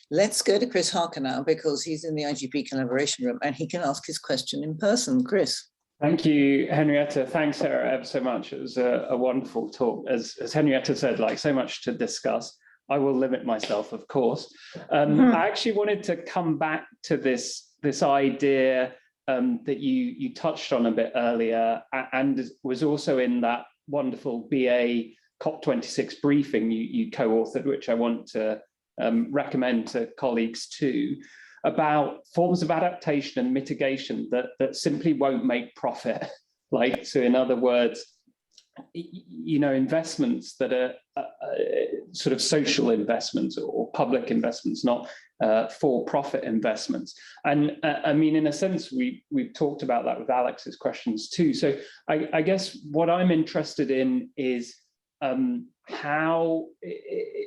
let's go to Chris Harker now, because he's in the IGP collaboration room and he can ask his question in person. Chris. Thank you, Henrietta. Thanks, Sarah, ever so much. It was a wonderful talk. As Henrietta said, like so much to discuss. I will limit myself, of course. I actually wanted to come back to this idea that you touched on a bit earlier, and was also in that wonderful BA COP26 briefing you co-authored, which I want to recommend to colleagues too, about forms of adaptation and mitigation that simply won't make profit. Like, so in other words, investments that are sort of social investments or public investments, not for-profit investments. And I mean, in a sense, we've talked about that with Alex's questions too. So I guess what I'm interested in is how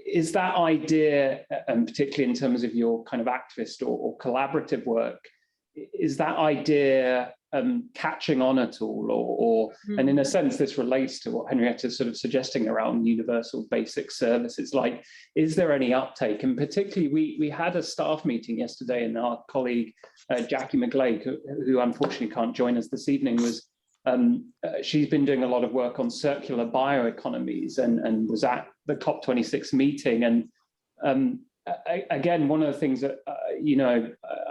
is that idea, and particularly in terms of your kind of activist or collaborative work, is that idea catching on at all, and in a sense this relates to what Henrietta's sort of suggesting around universal basic services, like is there any uptake? And particularly we had a staff meeting yesterday, and our colleague Jackie McGlade, who unfortunately can't join us this evening, was she's been doing a lot of work on circular bioeconomies and was at the COP26 meeting. And again, one of the things that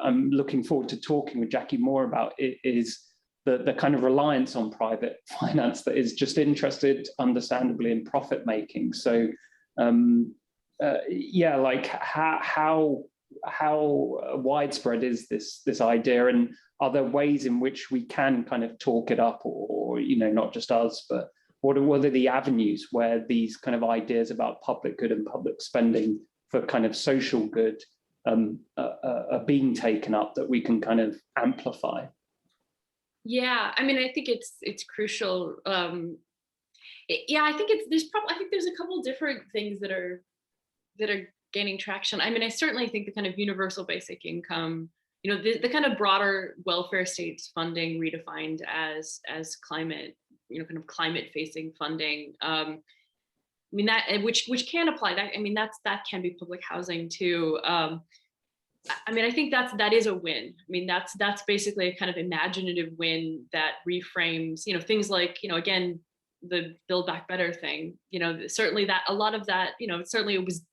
I'm looking forward to talking with Jackie more about is the kind of reliance on private finance that is just interested, understandably, in profit making. So like how widespread is this idea, and are there ways in which we can kind of talk it up, or not just us, but what are the avenues where these kind of ideas about public good and public spending for kind of social good are being taken up that we can kind of amplify? Yeah, I mean, I think it's crucial. I think there's a couple different things that are gaining traction. I mean, I certainly think the kind of universal basic income, the kind of broader welfare states funding redefined as climate, kind of climate facing funding. I mean, that which can apply. That, I mean, that can be public housing too. I mean, I think that is a win. I mean, that's basically a kind of imaginative win that reframes, things like, again, the Build Back Better thing. Certainly that a lot of that, certainly it was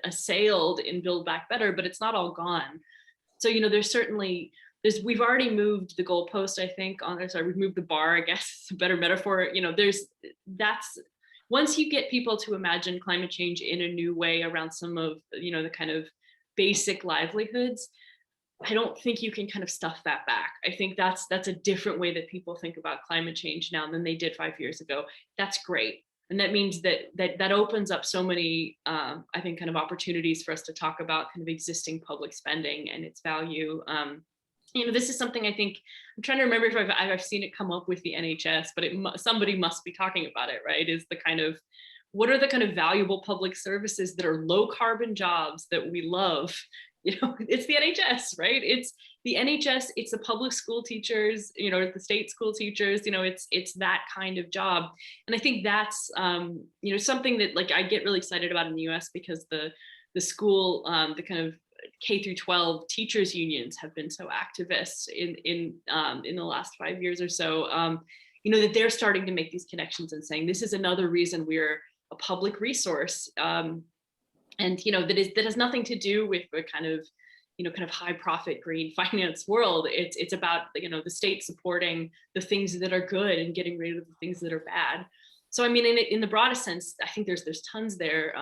assailed in Build Back Better, but it's not all gone. So we've already moved the goalpost, I think. We've moved the bar, I guess, is a better metaphor. Once you get people to imagine climate change in a new way around some of, the kind of basic livelihoods, I don't think you can kind of stuff that back. I think that's a different way that people think about climate change now than they did 5 years ago. That's great. And that means that opens up so many, I think, kind of opportunities for us to talk about kind of existing public spending and its value. This is something I think, I'm trying to remember if I've seen it come up with the NHS, but somebody must be talking about it, right? Is the kind of, what are the kind of valuable public services that are low carbon jobs that we love? It's the NHS, right? It's the NHS, it's the public school teachers, the state school teachers, it's that kind of job. And I think that's, something that like I get really excited about in the US, because the school, the kind of K through 12 teachers unions have been so activist in the last 5 years or so, that they're starting to make these connections and saying, this is another reason we're a public resource. And that has nothing to do with a kind of high profit green finance world. It's about the state supporting the things that are good and getting rid of the things that are bad. So I mean, in the broadest sense, I think there's tons there.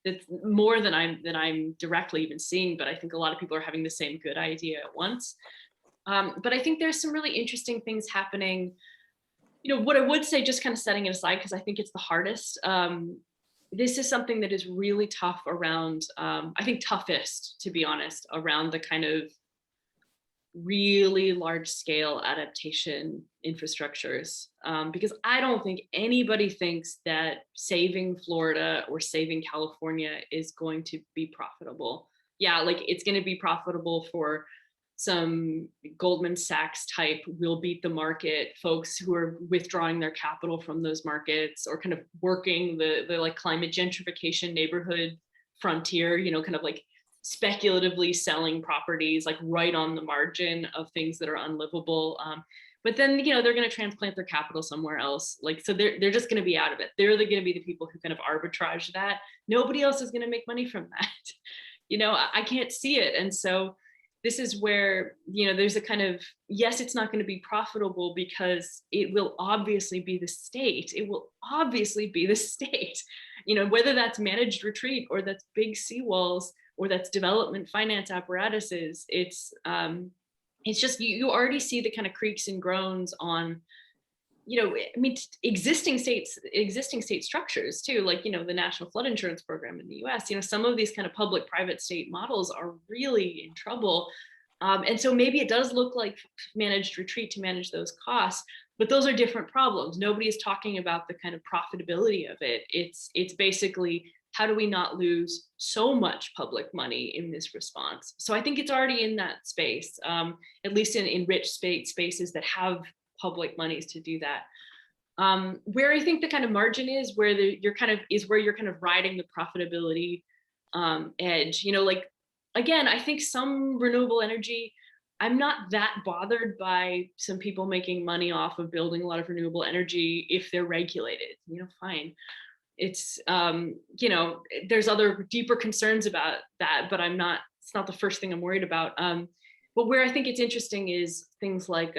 That's more than I'm directly even seeing, but I think a lot of people are having the same good idea at once. But I think there's some really interesting things happening. What I would say, just kind of setting it aside, because I think it's the hardest, this is something that is really tough around, I think toughest, to be honest, around the kind of really large scale adaptation infrastructures, because I don't think anybody thinks that saving Florida or saving California is going to be profitable. Yeah, like it's going to be profitable for some Goldman Sachs type will beat the market folks who are withdrawing their capital from those markets, or kind of working the like climate gentrification neighborhood frontier, kind of like speculatively selling properties like right on the margin of things that are unlivable. But then, they're going to transplant their capital somewhere else. Like, so they're just going to be out of it. They're going to be the people who kind of arbitrage that. Nobody else is going to make money from that. I can't see it. And so this is where, there's a kind of, yes, it's not going to be profitable because it will obviously be the state. It will obviously be the state, whether that's managed retreat or that's big seawalls or that's development finance apparatuses. It's just, you already see the kind of creaks and groans on, existing state structures too, like, the National Flood Insurance Program in the US, some of these kind of public-private state models are really in trouble. And so maybe it does look like managed retreat to manage those costs, but those are different problems. Nobody is talking about the kind of profitability of it. It's basically, how do we not lose so much public money in this response? So I think it's already in that space, at least in rich spaces that have public monies to do that. Where I think the kind of margin is, where you're kind of riding the profitability edge. Like, again, I think some renewable energy, I'm not that bothered by some people making money off of building a lot of renewable energy if they're regulated. Fine. It's there's other deeper concerns about that, but it's not the first thing I'm worried about. But where I think it's interesting is things like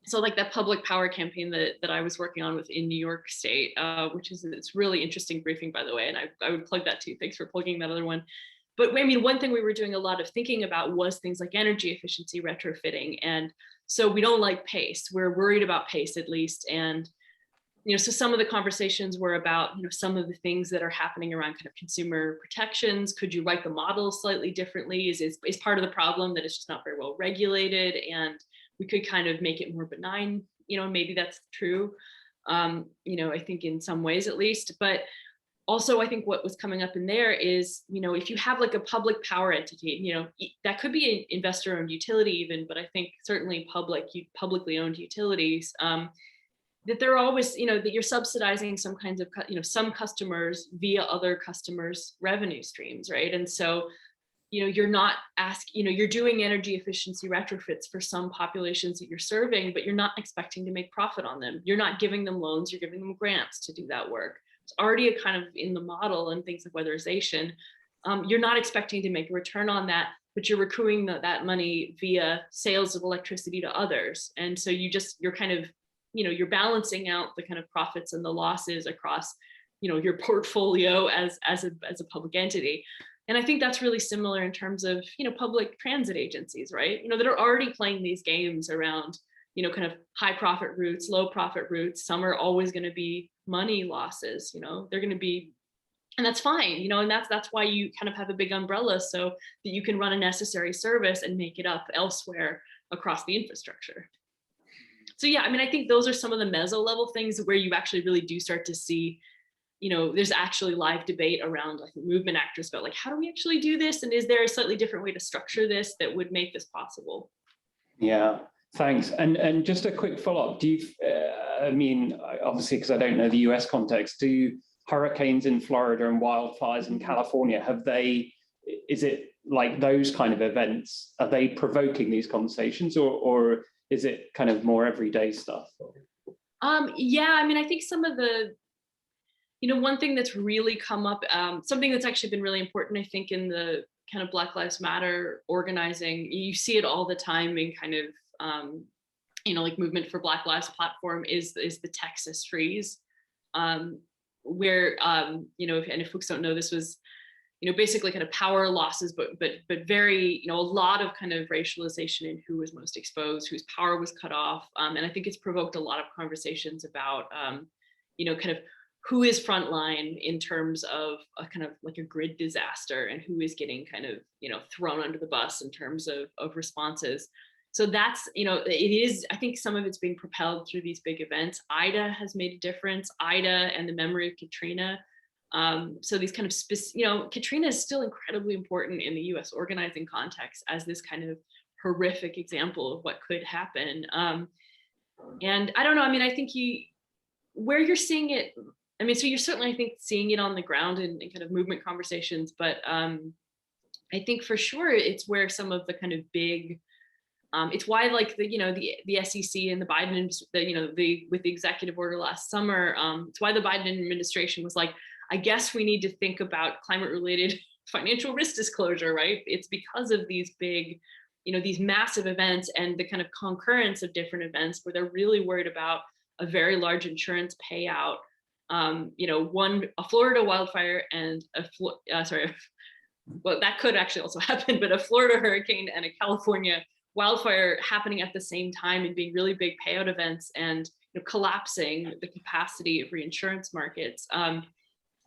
so like that public power campaign that I was working on within New York State, which is, it's really interesting briefing, by the way, and I would plug that too. Thanks for plugging that other one. But one thing we were doing a lot of thinking about was things like energy efficiency retrofitting. And so we don't like pace. We're worried about pace, at least. And so some of the conversations were about, some of the things that are happening around kind of consumer protections. Could you write the model slightly differently? Is part of the problem that it's just not very well regulated, and we could kind of make it more benign. Maybe that's true. I think in some ways at least. But also, I think what was coming up in there is, if you have like a public power entity, that could be an investor-owned utility even, but I think certainly publicly owned utilities. That they're always, that you're subsidizing some kinds of, some customers via other customers' revenue streams, right? And so, you're not you're doing energy efficiency retrofits for some populations that you're serving, but you're not expecting to make profit on them. You're not giving them loans, you're giving them grants to do that work. It's already a kind of in the model and things like weatherization. You're not expecting to make a return on that, but you're accruing that money via sales of electricity to others. And so you're kind of, you're balancing out the kind of profits and the losses across, your portfolio as a public entity. And I think that's really similar in terms of, public transit agencies, right? That are already playing these games around, kind of high profit routes, low profit routes. Some are always going to be money losses, they're going to be, and that's fine, and that's why you kind of have a big umbrella, so that you can run a necessary service and make it up elsewhere across the infrastructure. So yeah, I think those are some of the meso level things where you actually really do start to see, there's actually live debate around, like, movement actors about, like, how do we actually do this? And is there a slightly different way to structure this that would make this possible? Yeah, thanks. And just a quick follow-up. Do you, obviously, because I don't know the US context, do hurricanes in Florida and wildfires in California, is it like those kind of events, are they provoking these conversations, or is it kind of more everyday stuff? Yeah, I think some of the, one thing that's really come up, something that's actually been really important, I think, in the kind of Black Lives Matter organizing, you see it all the time in kind of, like Movement for Black Lives platform is the Texas freeze, where, if folks don't know, this was basically kind of power losses, but very, a lot of kind of racialization in who was most exposed, whose power was cut off. And I think it's provoked a lot of conversations about, kind of who is frontline in terms of a kind of like a grid disaster, and who is getting kind of, thrown under the bus in terms of responses. So that's, it is, I think some of it's being propelled through these big events. Ida has made a difference, Ida and the memory of Katrina. So these kind of, Katrina is still incredibly important in the US organizing context as this kind of horrific example of what could happen. And I don't know, I think where you're seeing it, so you're certainly, I think, seeing it on the ground in kind of movement conversations, but I think for sure it's where some of the kind of big, it's why like the SEC and the Biden, with the executive order last summer, it's why the Biden administration was like, I guess we need to think about climate related financial risk disclosure, right? It's because of these big, these massive events and the kind of concurrence of different events where they're really worried about a very large insurance payout. A Florida wildfire and well, that could actually also happen, but a Florida hurricane and a California wildfire happening at the same time and being really big payout events and collapsing the capacity of reinsurance markets.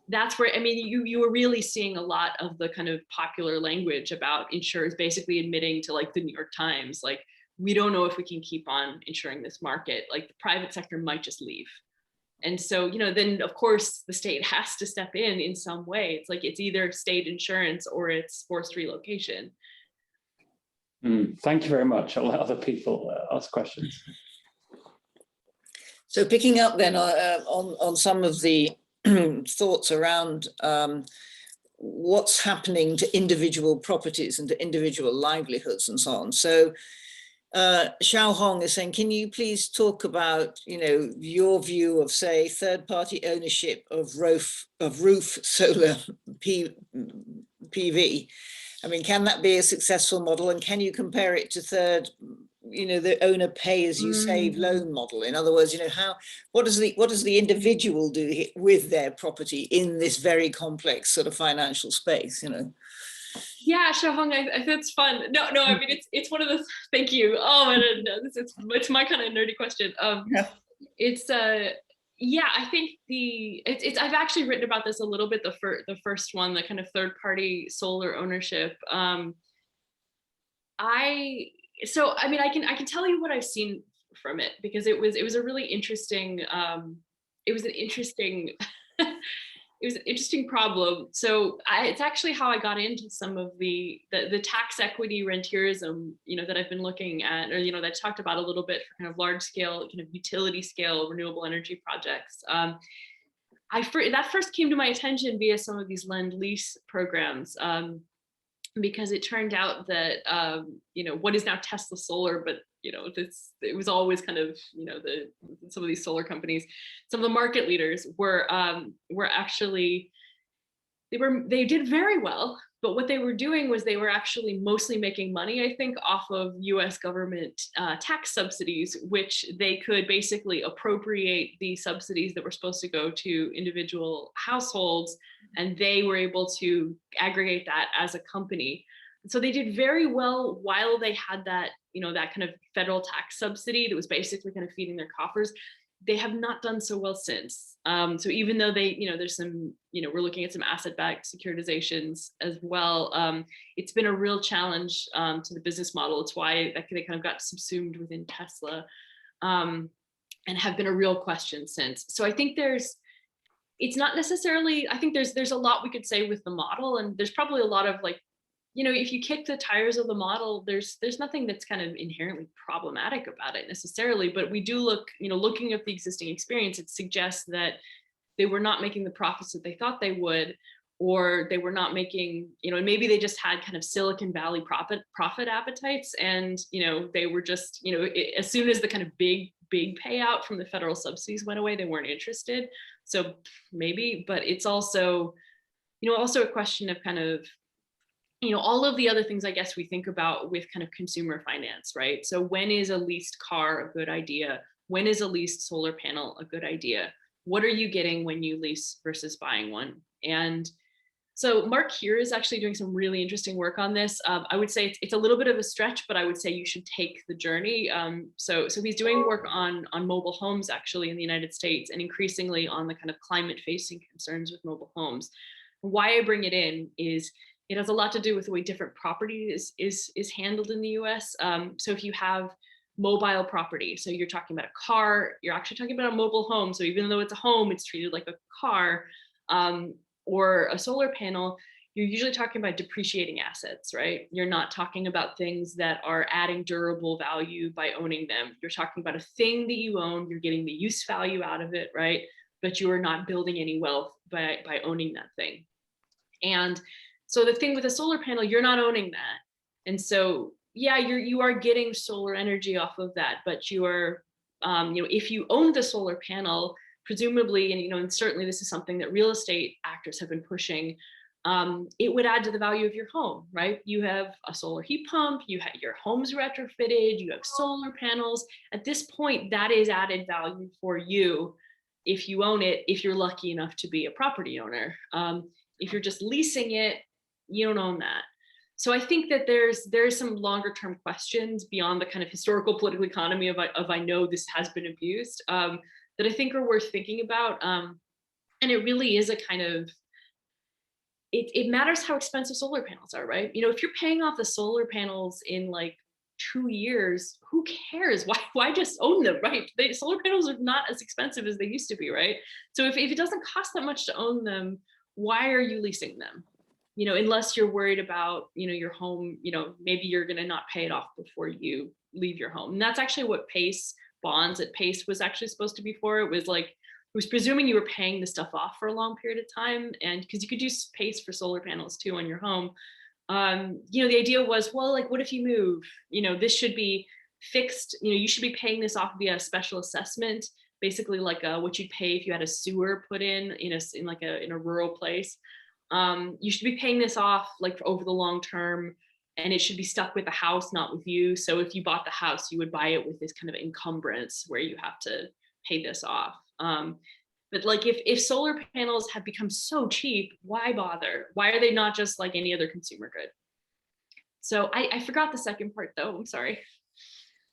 That's where, you were really seeing a lot of the kind of popular language about insurers basically admitting to like the New York Times, like, we don't know if we can keep on insuring this market, like the private sector might just leave. And so, then of course the state has to step in some way. It's like, it's either state insurance or it's forced relocation. Thank you very much. I'll let other people ask questions. So picking up then on some of the thoughts around what's happening to individual properties and to individual livelihoods and so on. So Xiao Hong is saying, can you please talk about, your view of, say, third-party ownership of roof solar PV? Can that be a successful model, and can you compare it to the owner pay as you save loan model? In other words, what does the individual do with their property in this very complex sort of financial space? Yeah, Xiaohong, that's fun. No, it's one of those. Thank you. Oh, I don't know. It's my kind of nerdy question. It's I think I've actually written about this a little bit. The first one, the kind of third-party solar ownership. I can tell you what I've seen from it, because it was a really interesting. It was an interesting problem. So it's actually how I got into some of the tax equity rentierism, that I've been looking at, or, that I talked about a little bit for kind of large scale, kind of utility scale renewable energy projects. That first came to my attention via some of these lend-lease programs, because it turned out that, what is now Tesla Solar, but it was always kind of, some of these solar companies, some of the market leaders were actually, they did very well, but what they were doing was they were actually mostly making money, I think, off of US government tax subsidies, which they could basically appropriate the subsidies that were supposed to go to individual households, and they were able to aggregate that as a company. So they did very well while they had that, that kind of federal tax subsidy that was basically kind of feeding their coffers. They have not done so well since. So even though there's some, we're looking at some asset-backed securitizations as well, it's been a real challenge to the business model. It's why they kind of got subsumed within Tesla, and have been a real question since. So I think it's not necessarily, I think there's a lot we could say with the model, and there's probably a lot of like, if you kick the tires of the model, there's nothing that's kind of inherently problematic about it necessarily, but we do look, looking at the existing experience, it suggests that they were not making the profits that they thought they would, or they were not making, and maybe they just had kind of Silicon Valley profit appetites, and, they were just, as soon as the kind of big payout from the federal subsidies went away, they weren't interested. So maybe, but it's also, also a question of kind of, all of the other things I guess we think about with kind of consumer finance, right? So when is a leased car a good idea? When is a leased solar panel a good idea? What are you getting when you lease versus buying one? And So Mark here is actually doing some really interesting work on this. I would say it's a little bit of a stretch, but I would say you should take the journey. So he's doing work on mobile homes actually in the United States, and increasingly on the kind of climate facing concerns with mobile homes. Why I bring it in is it has a lot to do with the way different property is handled in the US. So if you have mobile property, so you're talking about a car, you're actually talking about a mobile home. So even though it's a home, it's treated like a car. Or a solar panel, you're usually talking about depreciating assets, right? You're not talking about things that are adding durable value by owning them. You're talking about a thing that you own, you're getting the use value out of it, right? But you are not building any wealth by owning that thing. And so the thing with a solar panel, you're not owning that. And so, yeah, you are getting solar energy off of that, but you are, if you own the solar panel, presumably, and certainly this is something that real estate actors have been pushing, it would add to the value of your home, right? You have a solar heat pump, your home's retrofitted, you have solar panels. At this point, that is added value for you if you own it, if you're lucky enough to be a property owner. If you're just leasing it, you don't own that. So I think that there's some longer term questions beyond the kind of historical political economy of I know this has been abused, that I think are worth thinking about. And it really is a kind of, it matters how expensive solar panels are, right? If you're paying off the solar panels in like 2 years, who cares? Why just own them, right? Solar panels are not as expensive as they used to be, right? So if it doesn't cost that much to own them, why are you leasing them? Unless you're worried about, your home, maybe you're gonna not pay it off before you leave your home. And that's actually what PACE bonds at PACE was actually supposed to be for. It was presuming you were paying the stuff off for a long period of time, and because you could use PACE for solar panels too on your home. The idea was, well, like, what if you move? This should be fixed. You should be paying this off via a special assessment, basically like what you'd pay if you had a sewer put in a rural place. You should be paying this off like over the long term, and it should be stuck with the house, not with you. So if you bought the house, you would buy it with this kind of encumbrance where you have to pay this off. But like if solar panels have become so cheap, why bother? Why are they not just like any other consumer good? So I forgot the second part though, I'm sorry.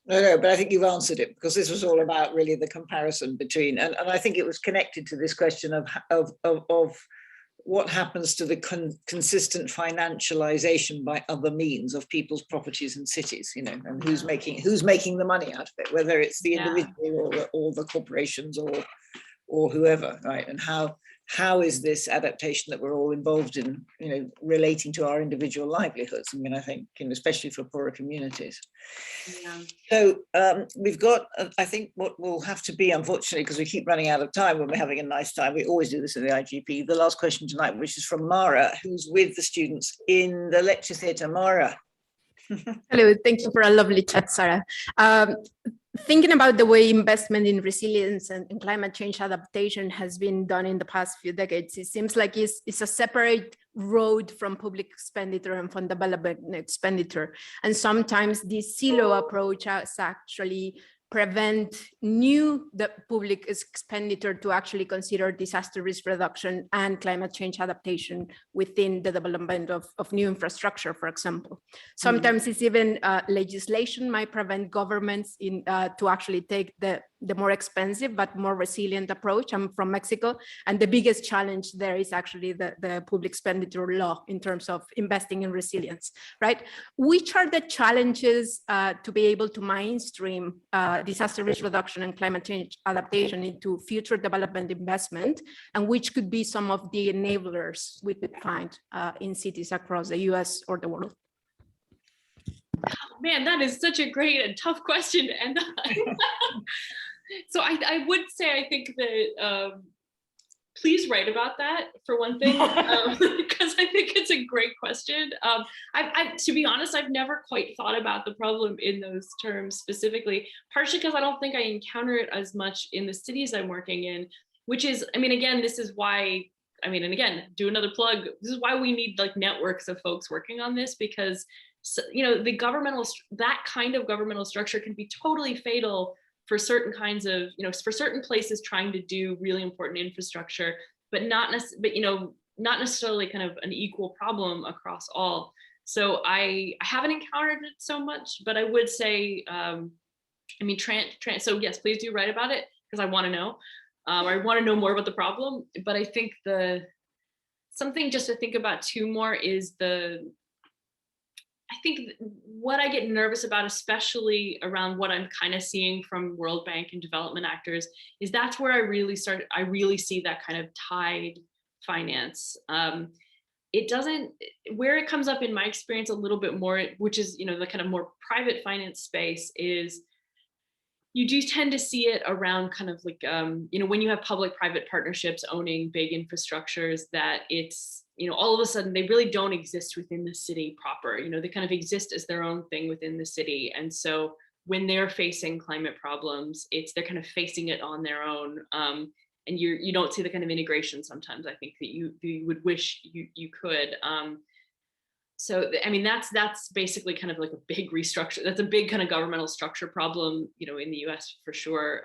No, but I think you've answered it, because this was all about really the comparison between, and I think it was connected to this question of what happens to the consistent financialization by other means of people's properties and cities, and who's making the money out of it, whether it's the individual or the corporations or whoever, right? And how is this adaptation that we're all involved in, relating to our individual livelihoods? I mean, I think, especially for poorer communities. Yeah. So we've got, I think what will have to be, unfortunately, because we keep running out of time when we're having a nice time, we always do this in the IGP, the last question tonight, which is from Mara, who's with the students in the lecture theatre. Mara. Hello, thank you for a lovely chat, Sarah. Thinking about the way investment in resilience and climate change adaptation has been done in the past few decades, it seems like it's a separate road from public expenditure and from development expenditure. And sometimes this silo approach has actually prevent the public expenditure to actually consider disaster risk reduction and climate change adaptation within the development of new infrastructure, for example. Sometimes it's even legislation might prevent governments to actually take the more expensive but more resilient approach. I'm from Mexico, and the biggest challenge there is actually the public expenditure law in terms of investing in resilience, right? Which are the challenges to be able to mainstream disaster risk reduction and climate change adaptation into future development investment, and which could be some of the enablers we could find in cities across the US or the world? Man, that is such a great and tough question. And so I would say, I think that please write about that for one thing, because I think it's a great question. To be honest, I've never quite thought about the problem in those terms specifically, partially because I don't think I encounter it as much in the cities I'm working in, which is, I mean, again, this is why, and again, do another plug, this is why we need like networks of folks working on this, because that kind of governmental structure can be totally fatal for certain kinds of, for certain places trying to do really important infrastructure, but not necessarily kind of an equal problem across all. So I haven't encountered it so much, but I would say, I mean, so yes, please do write about it, because I want to know. I want to know more about the problem. But I think something just to think about too more is I think what I get nervous about, especially around what I'm kind of seeing from World Bank and development actors, is that's where I really see that kind of tied finance. It doesn't, where it comes up in my experience a little bit more, which is, you know, the kind of more private finance space, is you do tend to see it around kind of like, you know, when you have public-private partnerships owning big infrastructures, that it's, you know, all of a sudden they really don't exist within the city proper. You know, they kind of exist as their own thing within the city. And so when they're facing climate problems, they're kind of facing it on their own. And you don't see the kind of integration sometimes, I think, that you would wish you could. So, I mean, that's basically kind of like a big restructure. That's a big kind of governmental structure problem, you know, in the US for sure.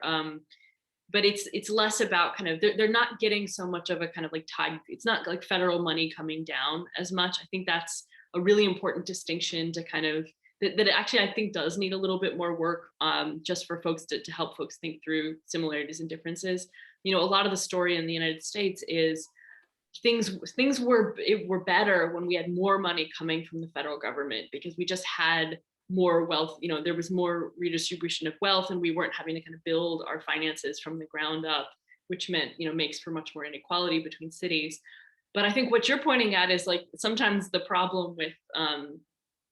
But it's less about kind of, they're not getting so much of a kind of like tied, it's not like federal money coming down as much. I think that's a really important distinction to kind of, that actually I think does need a little bit more work, just for folks to help folks think through similarities and differences. You know, a lot of the story in the United States is things were better when we had more money coming from the federal government, because we just had more wealth. You know, there was more redistribution of wealth, and we weren't having to kind of build our finances from the ground up, which meant, you know, makes for much more inequality between cities. But I think what you're pointing at is like sometimes the problem with,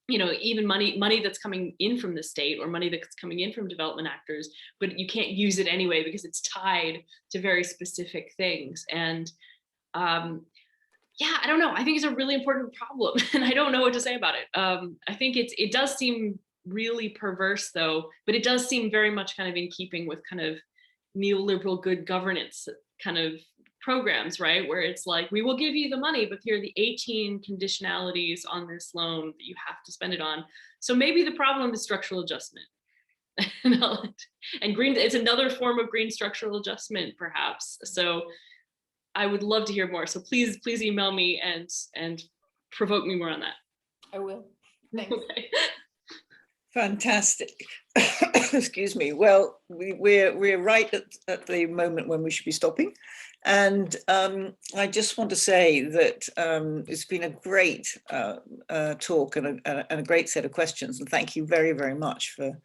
you know, even money that's coming in from the state, or money that's coming in from development actors, but you can't use it anyway because it's tied to very specific things. And yeah, I don't know. I think it's a really important problem, and I don't know what to say about it. I think it does seem really perverse though, but it does seem very much kind of in keeping with kind of neoliberal good governance kind of programs, right? Where it's like, we will give you the money, but here are the 18 conditionalities on this loan that you have to spend it on. So maybe the problem is structural adjustment. And green, it's another form of green structural adjustment, perhaps. So I would love to hear more. So please email me and provoke me more on that. I will. Thanks. Okay. Fantastic. Excuse me. Well, we're right at the moment when we should be stopping. And I just want to say that it's been a great talk and a great set of questions. And thank you very, very much for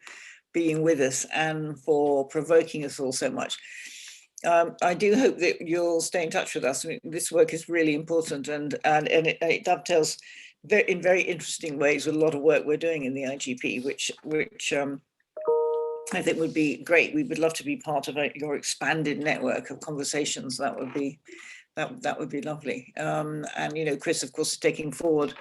being with us and for provoking us all so much. I do hope that you'll stay in touch with us. I mean, this work is really important, and it dovetails in very interesting ways with a lot of work we're doing in the IGP, which I think would be great. We would love to be part of your expanded network of conversations. That would be lovely. And you know, Chris, of course, is taking forward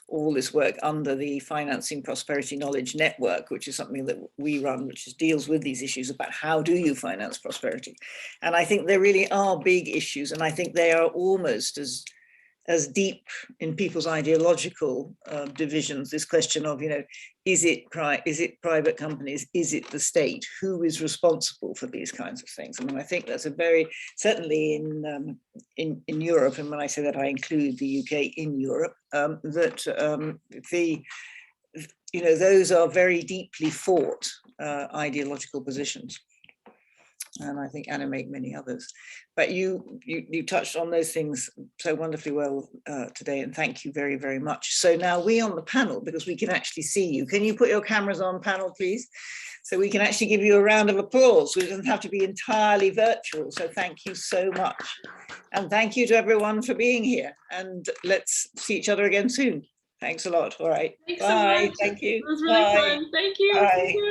all this work under the Financing Prosperity Knowledge Network, which is something that we run, which deals with these issues about how do you finance prosperity. And I think there really are big issues, and I think they are almost as deep in people's ideological divisions, this question of, you know, is it private companies? Is it the state? Who is responsible for these kinds of things? I mean, I think that's a very, certainly in Europe, and when I say that, I include the UK in Europe, you know, those are very deeply fought ideological positions, and I think animate many others. But you touched on those things so wonderfully well today, and thank you very, very much. So now we on the panel, because we can actually see you. Can you put your cameras on, panel, please? So we can actually give you a round of applause. It doesn't have to be entirely virtual. So thank you so much. And thank you to everyone for being here. And let's see each other again soon. Thanks a lot. All right. Thanks Bye. so much. Thank you. It was really fun. Thank you. Bye.